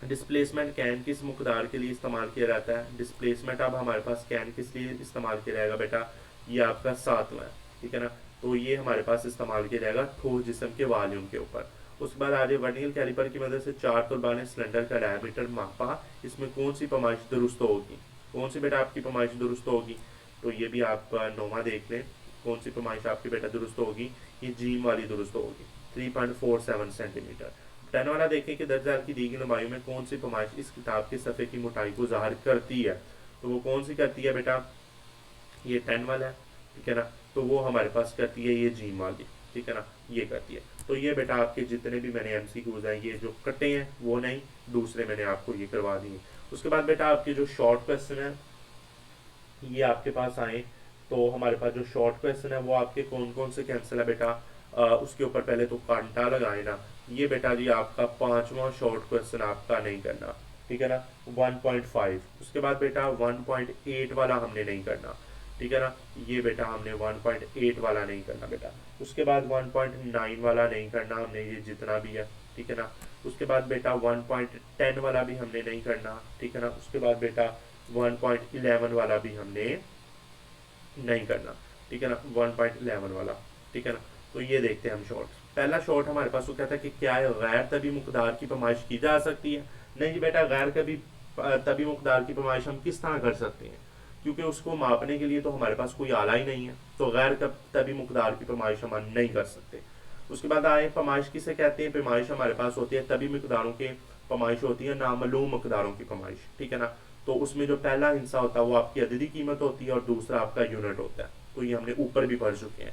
डिस्प्लेसमेंट कैन किस मकदार के लिए इस्तेमाल किया जाता है। डिस्प्लेसमेंट अब हमारे पास कैन किस लिए इस्तेमाल किया जाएगा बेटा, ये आपका 7वां है, ठीक है ना। तो ये हमारे पास इस्तेमाल किया जाएगा ठोस जिस्म के वॉल्यूम के ऊपर। उसके बाद आ जाए, वर्निकल कैलिपर की मदद से 4 तुलबा ने सिलेंडर का डायमीटर मापा, इसमें कौन सी पैमाइश दुरुस्त होगी। कौन सी बेटा आपकी पैमाइश दुरुस्त होगी, तो ये भी आप 9वां देख लें, कौन सी पैमाइश आपकी बेटा दुरुस्त होगी, ये जीम वाली दुरुस्त होगी, 3.47 सेंटीमीटर। 10 वाला देखें कि दर्ज की दी गई लंबाई में कौन सी पैमाइश इस किताब के सफ़े की मोटाई को ज़ाहिर करती है, तो वो कौन सी करती है बेटा, ये 10 वाला है, ठीक है ना। तो वो हमारे पास करती है ये जीम वाली, ठीक है ना, ये करती है। तो ये बेटा आपके जितने भी मैंने एमसीक्यूज हैं, ये जो कटे हैं वो नहीं, दूसरे मैंने आपको ये करवा दिए। उसके बाद बेटा आपके जो शॉर्ट क्वेश्चन है ये आपके पास आए, तो हमारे पास जो शॉर्ट क्वेश्चन है वो आपके कौन कौन से कैंसिल है बेटा, उसके ऊपर पहले तो कांटा लगाए ना। ये बेटा जी आपका 5वां शॉर्ट क्वेश्चन आपका नहीं करना, ठीक है ना, 1.5। उसके बाद बेटा 1.8 वाला हमने नहीं करना, ठीक है ना, ये बेटा हमने 1.8 वाला नहीं करना बेटा। उसके बाद 1.9 वाला नहीं करना हमने, ये जितना भी है, ठीक है ना। उसके बाद बेटा 1.10 वाला भी हमने नहीं करना, ठीक है ना। उसके बाद बेटा 1.11 वाला भी हमने नहीं करना, ठीक है ना, 1.11 वाला, ठीक है ना। तो ये देखते हैं हम शॉर्ट। पहला शॉर्ट हमारे पास वो कहता है कि क्या है गैर तभी मकदार की पैमाइश की जा सकती है। नहीं जी बेटा, गैर कभी तभी मकदार की पैमाइश हम किस तरह कर सकते हैं, क्योंकि उसको मापने के लिए तो हमारे पास कोई आला ही नहीं है, तो गैर तभी मकदार की पैमाइश हम नहीं कर सकते। उसके बाद आए पैमाइश किसे कहते हैं। पैमाइश हमारे पास होती है तभी मकदारों के पैमाइश होती है नामालूम मकदारों की पैमाइश, ठीक है ना। तो उसमें जो पहला हिस्सा होता है वो आपकी अददी कीमत होती है और दूसरा आपका यूनिट होता है, तो ये हमने ऊपर भी पढ़ चुके हैं।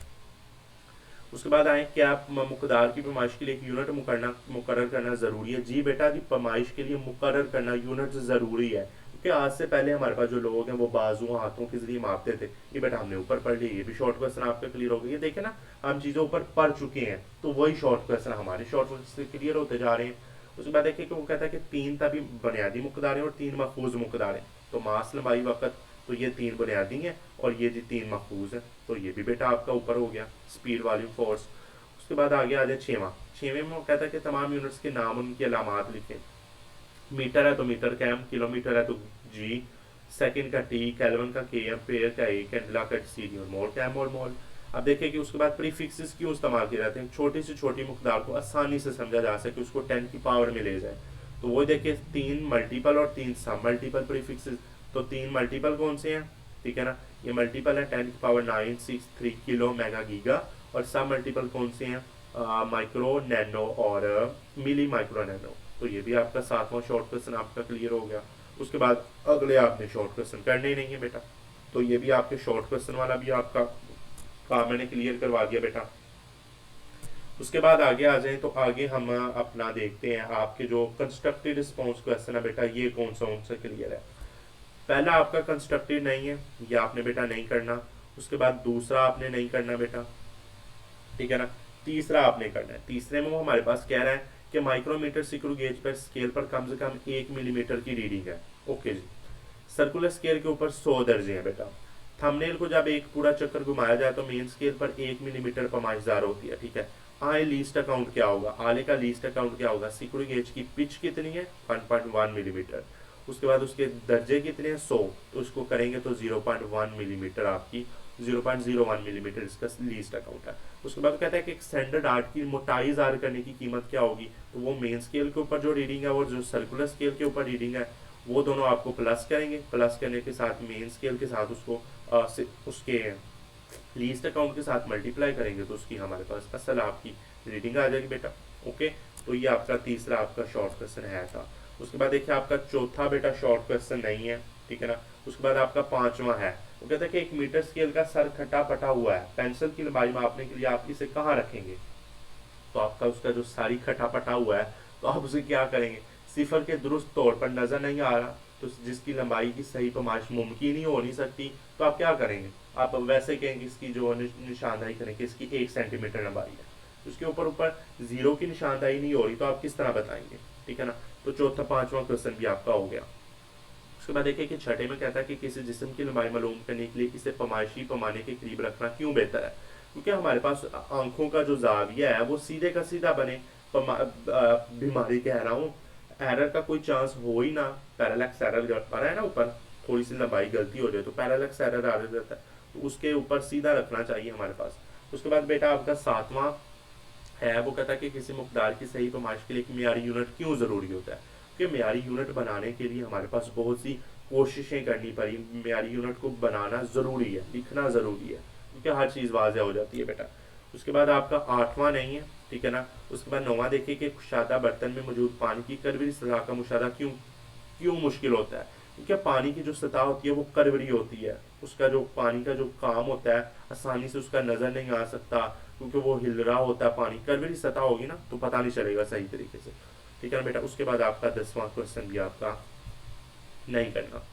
उसके बाद आए, क्या मुकदार की पैमाइश के लिए एक यूनिट मुकर्रर करना ज़रूरी है। जी बेटा जी, पैमाइश के लिए मुकर्रर करना यूनिट ज़रूरी है, क्योंकि आज से पहले हमारे पास जो लोग हैं वो बाजुओं हाथों के जरिए मापते थे। ये बेटा हमने ऊपर पढ़ लिया, ये भी शॉर्ट क्वेश्चन आपका क्लियर हो गया। ये देखे ना, हम चीज़ों ऊपर पढ़ चुके हैं, तो वही शॉर्ट क्वेश्चन हमारे शॉर्ट क्वेश्चन से क्लियर होते जा रहे हैं। उसके बाद देखिए कि वो कहता है कि 3 तभी बुनियादी मुकदारें और 3 महफूज मुकदारें। तो मास, लंबाई, वक्त, तो ये 3 बुनियादी हैं और ये जी 3 महफूज हैं। तो ये भी बेटा आपका ऊपर हो गया स्पीड, वॉल्यूम, फोर्स। उसके बाद आगे आ जाए छेवां। छेवें में वो कहता है कि तमाम यूनिट्स के नाम, उनकी अलामात लिखें। मीटर है तो मीटर का एम, किलोमीटर है तो जी, सेकंड का टी, केल्विन का के, एम्पेयर का ए, कैंडेला का सी और मोल का एम और मोल। अब देखिए कि उसके बाद प्रीफिक्सेस क्यों इस्तेमाल किए जाते हैं, छोटी से छोटी मकदार को आसानी से समझा जा सके, उसको 10 की पावर में ले जाए। तो वो देखिए 3 मल्टीपल और 3 सब मल्टीपल प्रीफिक्सेस। तो 3 मल्टीपल कौन से हैं, ठीक है ना, ये मल्टीपल है 10 की पावर 963 किलो मेगा गीगा, और सब मल्टीपल कौन से हैं, माइक्रो, नैनो और मिली माइक्रो नैनो। तो ये भी आपका 7वां शॉर्ट क्वेश्चन आपका क्लियर हो गया। उसके बाद अगले आपने शॉर्ट क्वेश्चन करने ही नहीं है बेटा, तो ये भी आपके शॉर्ट क्वेश्चन वाला भी आपका काम मैंने क्लियर करवा दिया बेटा। उसके बाद आगे आ जाए तो आगे हम अपना देखते हैं आपके जो कंस्ट्रक्टिव रिस्पॉन्स क्वेश्चन है बेटा, ये कौन सा क्लियर है। पहला आपका कंस्ट्रक्टिव नहीं है, ये आपने बेटा नहीं करना। उसके बाद दूसरा आपने नहीं करना बेटा, ठीक है ना। तीसरा आपने करना है। तीसरे में वो हमारे पास कह रहा है कि माइक्रोमीटर स्क्रू गेज पर स्केल पर कम से कम 1 मिलीमीटर की रीडिंग है। ओके जी। सर्कुलर स्केल के ऊपर 100 दर्जे हैं बेटा। थंबनेल को जब एक पूरा चक्कर घुमाया जाए तो मेन स्केल पर 1 मिलीमीटर पैमाइशदार होती है, ठीक है। आए लीस्ट अकाउंट क्या होगा, आले का लीस्ट अकाउंट क्या होगा, स्क्रू गेज की पिच कितनी है 1.1 मिलीमीटर। उसके बाद उसके दर्जे कितने हैं 100, तो उसको करेंगे तो 0.1 मिलीमीटर आपकी 0.01 मिलीमीटर इसका लीस्ट अकाउंट है। उसके बाद कहता है कि एक स्टैंडर्ड आर्ट की मोटाई जार करने की कीमत क्या होगी, तो वो मेन स्केल के ऊपर जो रीडिंग है और जो सर्कुलर स्केल के ऊपर रीडिंग है वो दोनों आपको प्लस करेंगे। प्लस करने के साथ मेन स्केल के साथ उसको उसके लीस्ट अकाउंट के साथ मल्टीप्लाई करेंगे तो उसकी हमारे पास असल आपकी रीडिंग आ जाएगी बेटा। ओके, तो ये आपका तीसरा आपका शॉर्ट क्वेश्चन है था। उसके बाद देखिए आपका चौथा बेटा शॉर्ट क्वेश्चन नहीं है, ठीक है ना। उसके बाद आपका पांचवा है, वो कहता है कि 1 मीटर स्केल का सर खटा पटा हुआ है, पेंसिल की लंबाई मापने के लिए आप इसे कहाँ रखेंगे। तो आपका उसका जो सारी खटा पटा हुआ है तो आप उसे क्या करेंगे, सिफर के दुरुस्त तौर पर नजर नहीं आ रहा, तो जिसकी लंबाई की सही पैमाइश मुमकिन ही हो नहीं सकती, तो आप क्या करेंगे, आप वैसे कहेंगे इसकी जो निशानदाही करेंगे इसकी 1 सेंटीमीटर लंबाई है, उसके ऊपर ऊपर जीरो की निशानदाही नहीं हो रही, तो आप किस तरह बताएंगे, ठीक है ना। तो चौथा पांचवा क्वेश्चन भी आपका हो गया। उसके बाद देखिए कि छठे में कहता है कि किसी जिस्म की लंबाई मालूम करने के लिए इसे पैमाइशी पैमाने के करीब रखना क्यों बेहतर है, क्योंकि हमारे पास आंखों का जो जाविया है वो सीधे का सीधा बने। बीमारी कह रहा हूँ, एरर का कोई चांस हो ही ना, पैरालैक्स एरर आ रहा है ना, ऊपर थोड़ी सी लंबाई गलती हो जाए तो पैरालैक्स एरर आ जाता है, तो उसके ऊपर सीधा रखना चाहिए हमारे पास। उसके बाद बेटा आपका सातवां है, वो कहता है कि किसी मकदार की सही पैमाइश के लिए एक मियारी यूनिट क्यों ज़रूरी होता है, क्योंकि मियारी यूनिट बनाने के लिए हमारे पास बहुत सी कोशिशें करनी पड़ी। मियारी यूनिट को बनाना ज़रूरी है, लिखना ज़रूरी है, क्योंकि हर चीज़ वाज़ह हो जाती है बेटा। उसके बाद आपका आठवां नहीं है, ठीक है ना। उसके बाद नौवां देखिए कि कुशादा बर्तन में मौजूद पानी की करवरी सतह का मुशाहदा क्यों क्यों मुश्किल होता है, क्योंकि पानी की जो सतह होती है वो करवरी होती है, उसका जो पानी का जो काम होता है आसानी से उसका नज़र नहीं आ सकता, क्योंकि वो हिल रहा होता है पानी। करवरी सतह होगी ना तो पता नहीं चलेगा सही तरीके से, ठीक है ना बेटा। उसके बाद आपका 10वां क्वेश्चन भी आपका नहीं करना।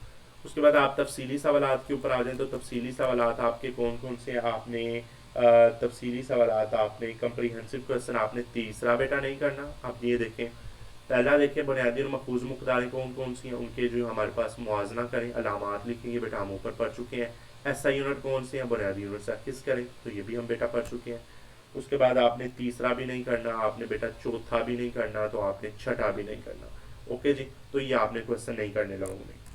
उसके बाद आप तफसीली सवालात के ऊपर आ जाएं, तो तफसीली सवालात आपके कौन कौन से आपने तफसीली सवालात आपने कम्प्रीहेंसिव क्वेश्चन आपने तीसरा बेटा नहीं करना। आप ये देखें, पहला देखें बुनियादी और महफूज मकदारें कौन कौन सी हैं, उनके जो हमारे पास मुआजना करें, अलामात लिखेंगे बेटा, हम ऊपर पढ़ चुके हैं। ऐसा यूनिट कौन से हैं, बुनियादी यूनिट से किस करें, तो ये भी हम बेटा पढ़ चुके हैं। उसके बाद आपने तीसरा भी नहीं करना, आपने बेटा चौथा भी नहीं करना, तो आपने छठा भी नहीं करना। ओके जी, तो ये आपने क्वेश्चन नहीं करने लगोगे।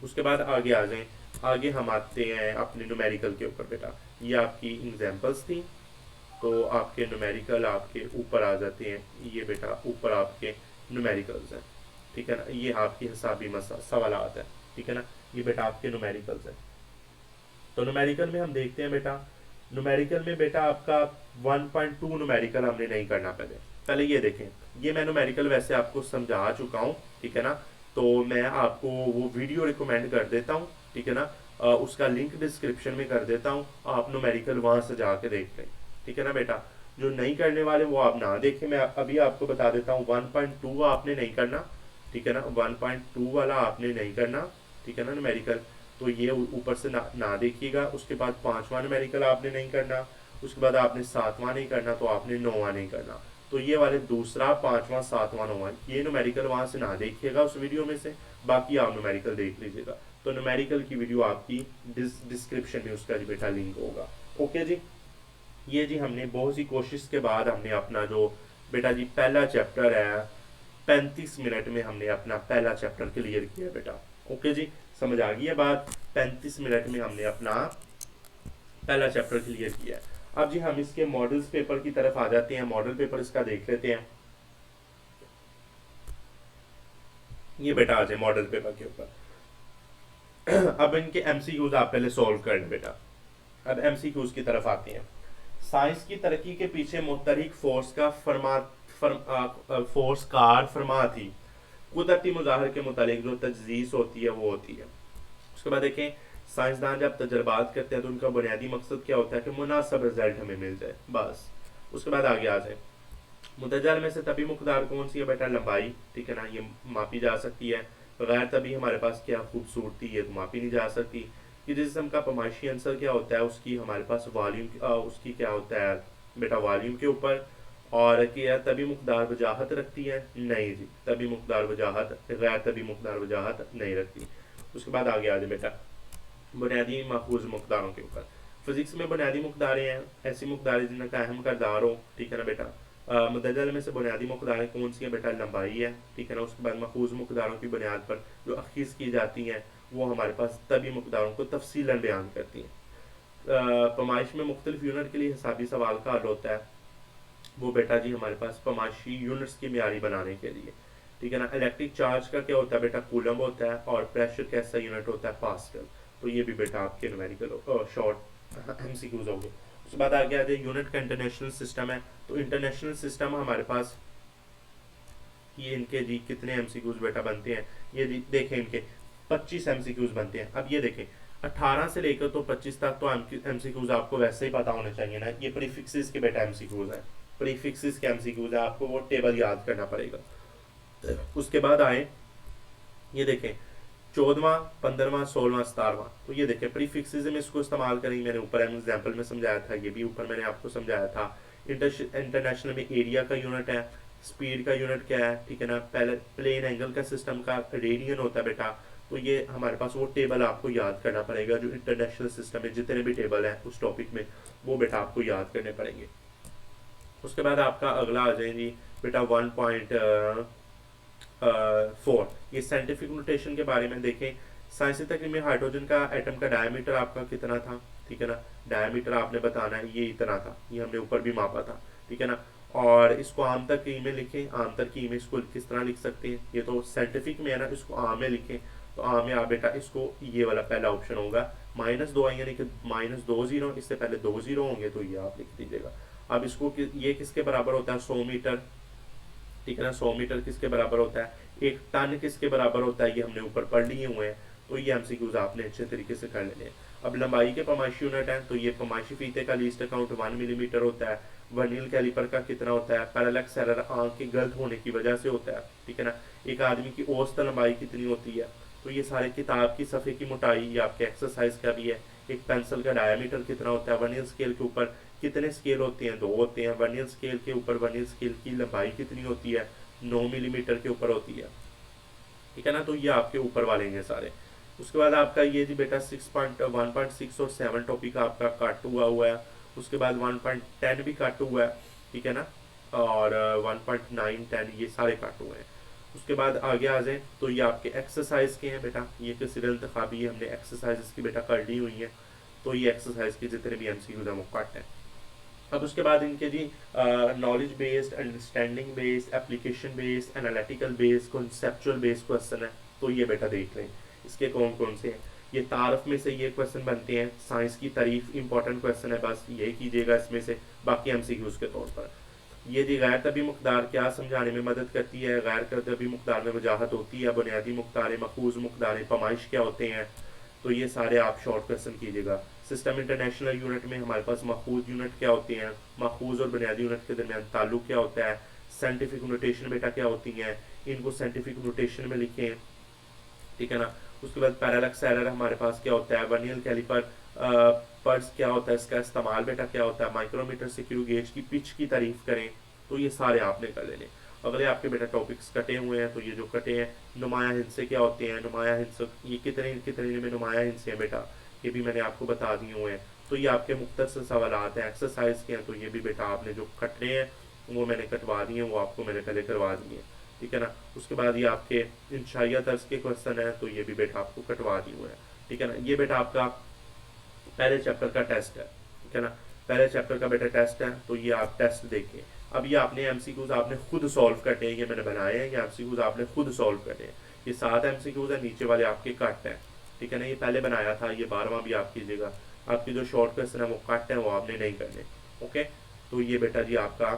उसके बाद आगे आ जाएं, आगे हम आते हैं अपने न्यूमेरिकल के ऊपर बेटा। ये आपकी एग्जांपल्स थी, तो आपके न्यूमेरिकल आपके ऊपर आ जाते हैं, ये बेटा ऊपर आपके न्यूमेरिकल्स हैं, ठीक है ना। ये आपकी हिसाबी सवालात है, ठीक है ना। ये बेटा आपके न्यूमेरिकल्स हैं। तो न्यूमेरिकल में हम देखते हैं बेटा, न्यूमेरिकल में बेटा आपका 1.2 न्यूमेरिकल हमने नहीं करना। पहले पहले ये देखें, ये मैं न्यूमेरिकल वैसे आपको समझा चुका हूँ, ठीक है ना। तो मैं आपको वो वीडियो रिकमेंड कर देता हूँ, ठीक है ना। उसका लिंक डिस्क्रिप्शन में कर देता हूँ, आप न्यूमेरिकल वहां से जाके देख लें, ठीक है ना बेटा। जो नहीं करने वाले वो आप ना देखें, मैं अभी आपको बता देता हूँ। 1.2 आपने नहीं करना, ठीक है ना, 1.2 वाला आपने नहीं करना, ठीक है ना न्यूमेरिकल, तो ये ऊपर से ना देखिएगा। उसके बाद 5वां न्यूमेरिकल आपने नहीं करना, उसके बाद आपने 7वां नहीं करना, तो आपने 9वां नहीं करना। तो ये वाले दूसरा 5वां 7वां 9वां ये न्यूमेरिकल वहां से ना देखिएगा उस वीडियो में से, बाकी आप न्यूमेरिकल देख लीजिएगा। तो न्यूमेरिकल की वीडियो आपकी डिस्क्रिप्शन में उसका जी बेटा लिंक होगा। ओके जी, ये जी हमने बहुत सी कोशिश के बाद हमने अपना जो बेटा जी पहला चैप्टर है 35 मिनट में हमने अपना पहला चैप्टर क्लियर किया बेटा। ओके जी, समझ आ गई है बात। 35 मिनट में हमने अपना पहला चैप्टर क्लियर किया है। अब जी हम इसके मॉडल्स पेपर की तरफ आ जाते हैं, मॉडल पेपर इसका देख लेते हैं। ये बेटा आ जाए मॉडल पेपर के ऊपर। अब इनके एमसीक्यूज आप पहले सॉल्व कर लें बेटा। अब एमसीक्यूज की तरफ आते हैं। साइंस की तरक्की के पीछे मुतहरिक फोर्स का फोर्स कार फरमा थी। कुदरती मुजाहर के मुतालिक जो तजदीस होती है वो होती है। उसके बाद देखें, साइंसदान जब तजर्बात करते हैं तो उनका बुनियादी मकसद क्या होता है कि मुनासिब रिजल्ट हमें मिल जाए, बस। उसके बाद आगे आ जाए, मुतजाल में से तभी मुकदार कौन सी है बेटा? लंबाई, ठीक है ना, ये मापी जा सकती है। गैर तभी हमारे पास क्या खूबसूरती है तो मापी नहीं जा सकती। कि जिस्म का पैमाइशी आंसर क्या होता है, उसकी हमारे पास वॉल्यूम, उसकी क्या होता है बेटा वॉल्यूम के ऊपर। और क्या तभी मुकदार वजाहत रखती है? नहीं जी, तभी मुकदार वजाहत, गैर तभी मुकदार वजाहत नहीं रखती। उसके बाद आगे आ जाए बेटा बुनियादी माखूज मुकदारों के ऊपर। फिजिक्स में बुनियादी मुकदारें हैं ऐसी मुकदारें जिनका अहम करदार हो, ठीक है ना बेटा। मुतजल में से बुनियादी मुकदारें कौन सी हैं बेटा? लंबाई है, ठीक है ना। उसके बाद मखूज मुकदारों की बुनियाद पर जो अखीस की जाती हैं वो हमारे पास तभी मुकदारों को तफसीलन बयान करती हैं। पैमाइश में मुख्तलिफ यूनिट के लिए हिसाबी सवाल का हल होता है, वो बेटा जी हमारे पास पैमाइशी यूनिट्स की मियारी बनाने के लिए, ठीक है ना। इलेक्ट्रिक चार्ज का क्या होता है बेटा? कूलम होता है। और प्रेशर कैसा यूनिट होता है? पास्कल। तो ये भी बेटा आपके न्यूमेरिकल शॉर्ट एमसीक्यूज हो गए। उसके बाद आगे आ जाए, यूनिट का इंटरनेशनल सिस्टम है। तो इंटरनेशनल सिस्टम हमारे पास ये इनके जी कितने एमसीक्यूज बेटा बनते हैं? ये जी देखें इनके 25 एमसीक्यूज बनते हैं। अब ये देखें 18 से लेकर तो 25 तक तो एमसीक्यूज आपको वैसे ही पता होने चाहिए ना। ये प्रीफिक्सेस के बेटा एमसीक्यूज है, प्रीफिक्सेस के एमसीक्यूज है, आपको वो टेबल याद करना पड़ेगा। उसके बाद आए, ये देखें 14वां, 15वां, 16वां, 17वां। तो ये देखें प्रीफिक्सेस में इसको इस्तेमाल करेंगे। मैंने ऊपर एग्जाम्पल में समझाया था, ये भी ऊपर मैंने आपको समझाया था। इंटरनेशनल में एरिया का यूनिट है, स्पीड का यूनिट क्या है, ठीक है ना। पहले प्लेन एंगल का सिस्टम का रेडियन होता है बेटा। तो ये हमारे पास वो टेबल आपको याद करना पड़ेगा जो इंटरनेशनल सिस्टम में जितने भी टेबल हैं उस टॉपिक में, वो बेटा आपको याद करने पड़ेंगे। उसके बाद आपका अगला आ जाएंगी बेटा 1.4। ये साइंटिफिक नोटेशन के बारे में देखें। साइंसी तकनीक में हाइड्रोजन का एटम का डायमीटर आपका कितना था, ठीक है ना। डायमीटर आपने बताना है, ये इतना था, ये हमने ऊपर भी मापा था, ठीक है ना। और इसको आम तक की में लिखें। आम तक की में इसको किस तरह लिख सकते हैं? ये तो साइंटिफिक में है ना, इसको आम में लिखें। तो आम में आप बेटा इसको ये वाला पहला ऑप्शन होगा -2 यानी कि -2 जीरो, इससे पहले 2 जीरो होंगे तो ये आप लिख दीजिएगा। अब इसको ये किसके बराबर होता है? 100 मीटर, ठीक है ना। 100 मीटर किसके बराबर होता है? 1 टन किसके बराबर होता है? ये हमने ऊपर पढ़ लिए हुए हैं। तो ये एमसीक्यूज आपने अच्छे तरीके से कर लेने हैं। अब लंबाई के पैमाइशी यूनिट है, तो ये पैमाइशी फीते का लीस्ट काउंट 1 मिलीमीटर होता है। वर्नियल कैलिपर का कितना होता है? पैरेलक्स एरर आंख के गलत होने की वजह से होता है, ठीक है ना। एक आदमी की औसत लंबाई कितनी होती है? तो ये सारे किताब की सफ़े की मोटाई, ये आपके एक्सरसाइज का भी है। एक पेंसिल का डायमीटर कितना होता है? वर्नियल स्केल के ऊपर कितने स्केल होते हैं? 2 होते हैं। वर्नियल स्केल के ऊपर वर्नियल स्केल की लंबाई कितनी होती है? 9 मिलीमीटर के ऊपर होती है, ठीक है ना। तो ये आपके ऊपर वाले हैं सारे। उसके बाद आपका ये जी बेटा 1.6 और 7 टॉपिक आपका कट हुआ है। उसके बाद 1.10 भी कट हुआ है, ठीक है ना। और 1.9, 10 ये सारे कट हुए हैं। उसके बाद आगे आ जाए तो ये आपके एक्सरसाइज के हैं बेटा। ये किसी इंतखाबी हमने एक्सरसाइजेस की बेटा कर ली हुई हैं। तो ये एक्सरसाइज के जितने भी एमसीक्यूज हैं वो कट हैं। अब उसके बाद इनके जी knowledge based, understanding based, application based, analytical based, conceptual based question है। तो ये बेटा देख लें इसके कौन कौन से हैं। ये तारफ में से ये क्वेश्चन बनते हैं। साइंस की तारीफ इंपॉर्टेंट क्वेश्चन है, बस यही कीजिएगा इसमें से। बाकी एमसीक्यूज के तौर पर ये जी गैर तभी मुकदार क्या समझाने में मदद करती है? गैर तभी मुकदार में वजाहत होती है। बुनियादी मुकदार, मखूज मुकदार, पैमाइश क्या होते हैं? तो ये सारे आप शॉर्ट क्वेश्चन कीजिएगा। सिस्टम इंटरनेशनल यूनिट में हमारे पास मखूज यूनिट क्या होते हैं? मखूज और बुनियादी यूनिट के दरमियान ताल्लुक क्या होता है? साइंटिफिक नोटेशन बेटा क्या होती हैं? इनको साइंटिफिक नोटेशन में लिखें, ठीक है ना। उसके बाद पैरेलक्स एरर हमारे पास क्या होता है? वर्नियल कैलिपर पर्स क्या होता है? इसका इस्तेमाल बेटा क्या होता है? माइक्रोमीटर से क्यू गेज की पिच की तारीफ करें। तो ये सारे आपने कर लेने। अगले आपके बेटा टॉपिक्स कटे हुए हैं, तो ये जो कटे हैं, नुमाया हिस्से क्या होते हैं, नुमाया हिस्से ये कितने कितने में नुमाया हिस्से हैं बेटा, ये भी मैंने आपको बता दिए हुए हैं। तो ये आपके मुख्तसर सवालात हैं, एक्सरसाइज के हैं, तो ये भी बेटा आपने जो कटने हैं वो मैंने कटवा दिए हैं, वो आपको मैंने पहले करवा दिए हैं, ठीक है ना। उसके बाद ये आपके इंशाइया तर्ज के क्वेश्चन है, तो ये भी बेटा आपको कटवा दिए हुए हैं, ठीक है ना। ये बेटा आपका पहले चैप्टर का टेस्ट है, ठीक है ना, पहले चैप्टर का बेटा टेस्ट है, तो ये आप टेस्ट देखें। अब ये आपने एमसीक्यूज आपने खुद सॉल्व करने हैं, ये मैंने बनाए हैं, ये एमसीक्यूज आपने खुद सॉल्व करने हैं। ये 7 एमसीक्यूज है, नीचे वाले आपके कट हैं, ठीक है ना, ये पहले बनाया था, ये 12वां भी आप कीजिएगा। आपकी जो शॉर्ट क्वेश्चन है वो कट है, वो आपने नहीं करने, ओके। तो ये बेटा जी आपका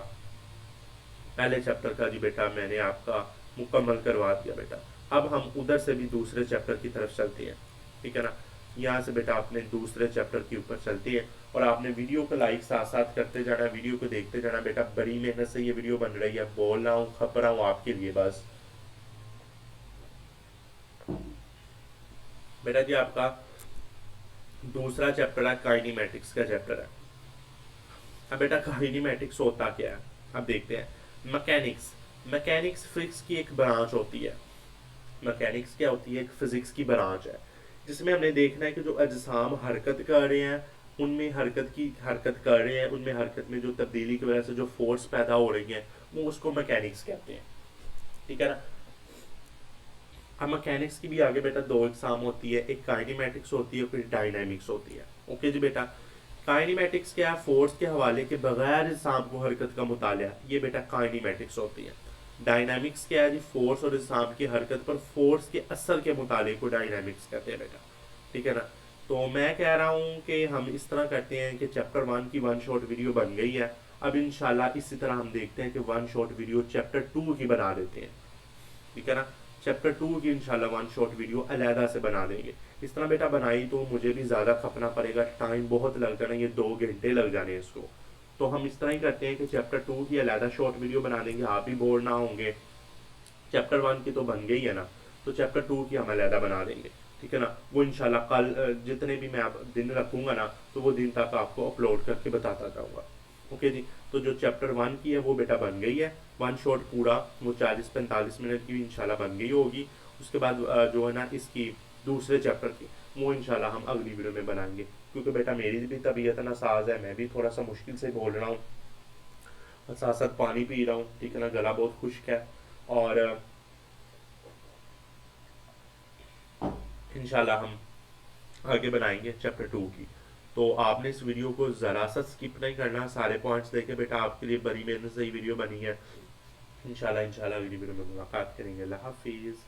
पहले चैप्टर का जी बेटा मैंने आपका मुकम्मल करवा दिया बेटा। अब हम उधर से भी दूसरे चैप्टर की तरफ चलते हैं, ठीक है ना। यहाँ से बेटा आपने दूसरे चैप्टर के ऊपर चलती है, और आपने वीडियो को लाइक साथ साथ करते जाना, वीडियो को देखते जाना बेटा। बड़ी मेहनत से ये वीडियो बन रही है, बोल रहा हूँ खप रहा हूँ आपके लिए बस बेटा जी। आपका दूसरा चैप्टर है काइनेमेटिक्स का चैप्टर है। अब बेटा काइनेमेटिक्स होता क्या है, अब देखते हैं। मैकेनिक्स, मैकेनिक्स फिजिक्स की एक ब्रांच होती है। मैकेनिक्स क्या होती है, एक फिजिक्स की ब्रांच है, जिसमें हमने देखना है कि जो अजसाम हरकत कर रहे हैं, उनमें हरकत कर रहे हैं, उनमें हरकत में जो तब्दीली की वजह से जो फोर्स पैदा हो रही है, वो उसको मैकेनिक्स कहते हैं, ठीक है ना। अब मैकेनिक्स की भी आगे बेटा 2 एग्जाम होती है, एक काइनेमेटिक्स होती है, फिर डायनामिक्स होती है, ओके जी बेटा। काइनेमेटिक्स क्या है, फोर्स के हवाले के बगैर अजसाम को हरकत का मुतालिया, ये बेटा काइनेमेटिक्स होती है। डायनामिक्स क्या है जी, फोर्स और अजसाम की हरकत पर फोर्स के असर के मुतालिक को डायनामिक्स कहते हैं बेटा, ठीक है ना। तो मैं कह रहा हूँ कि हम इस तरह करते हैं कि चैप्टर 1 की 1 शॉर्ट वीडियो बन गई है। अब इंशाल्लाह इसी तरह हम देखते हैं कि 1 शॉर्ट वीडियो चैप्टर 2 की बना देते हैं, ठीक है ना। चैप्टर 2 की इंशाल्लाह 1 शॉर्ट वीडियो अलहदा से बना देंगे। इस तरह बेटा बनाई तो मुझे भी ज़्यादा खपना पड़ेगा, टाइम बहुत लग जाना, ये 2 घंटे लग जाने इसको। तो हम इस तरह ही करते हैं कि चैप्टर 2 की अलहदा शॉर्ट वीडियो बना देंगे, आप भी बोर ना होंगे। चैप्टर 1 की तो बन गई है ना, तो चैप्टर 2 की हम अलहदा बना देंगे, ठीक है ना। वो इंशाल्लाह कल जितने भी मैं दिन रखूंगा ना, तो वो दिन तक आपको अपलोड करके बताता जाऊंगा, ओके जी। तो जो चैप्टर 1 की है वो बेटा बन गई है, 1 शॉट पूरा, वो 40-45 मिनट की इंशाल्लाह बन गई होगी। उसके बाद जो है ना इसकी दूसरे चैप्टर की, वो इंशाल्लाह हम अगली वीडियो में बनाएंगे, क्योंकि बेटा मेरी भी तबीयत नासाज है, मैं भी थोड़ा सा मुश्किल से बोल रहा हूँ, और साथ साथ पानी पी रहा हूँ, ठीक है ना, गला बहुत खुश्क है। और इंशाल्लाह हम आगे बनाएंगे चैप्टर 2 की। तो आपने इस वीडियो को ज़रा सा स्किप नहीं करना, सारे पॉइंट्स देखे बेटा, आपके लिए बड़ी मेहनत से ही वीडियो बनी है। इंशाल्लाह अगली वीडियो में मुलाकात करेंगे। अल्लाह हाफिज़।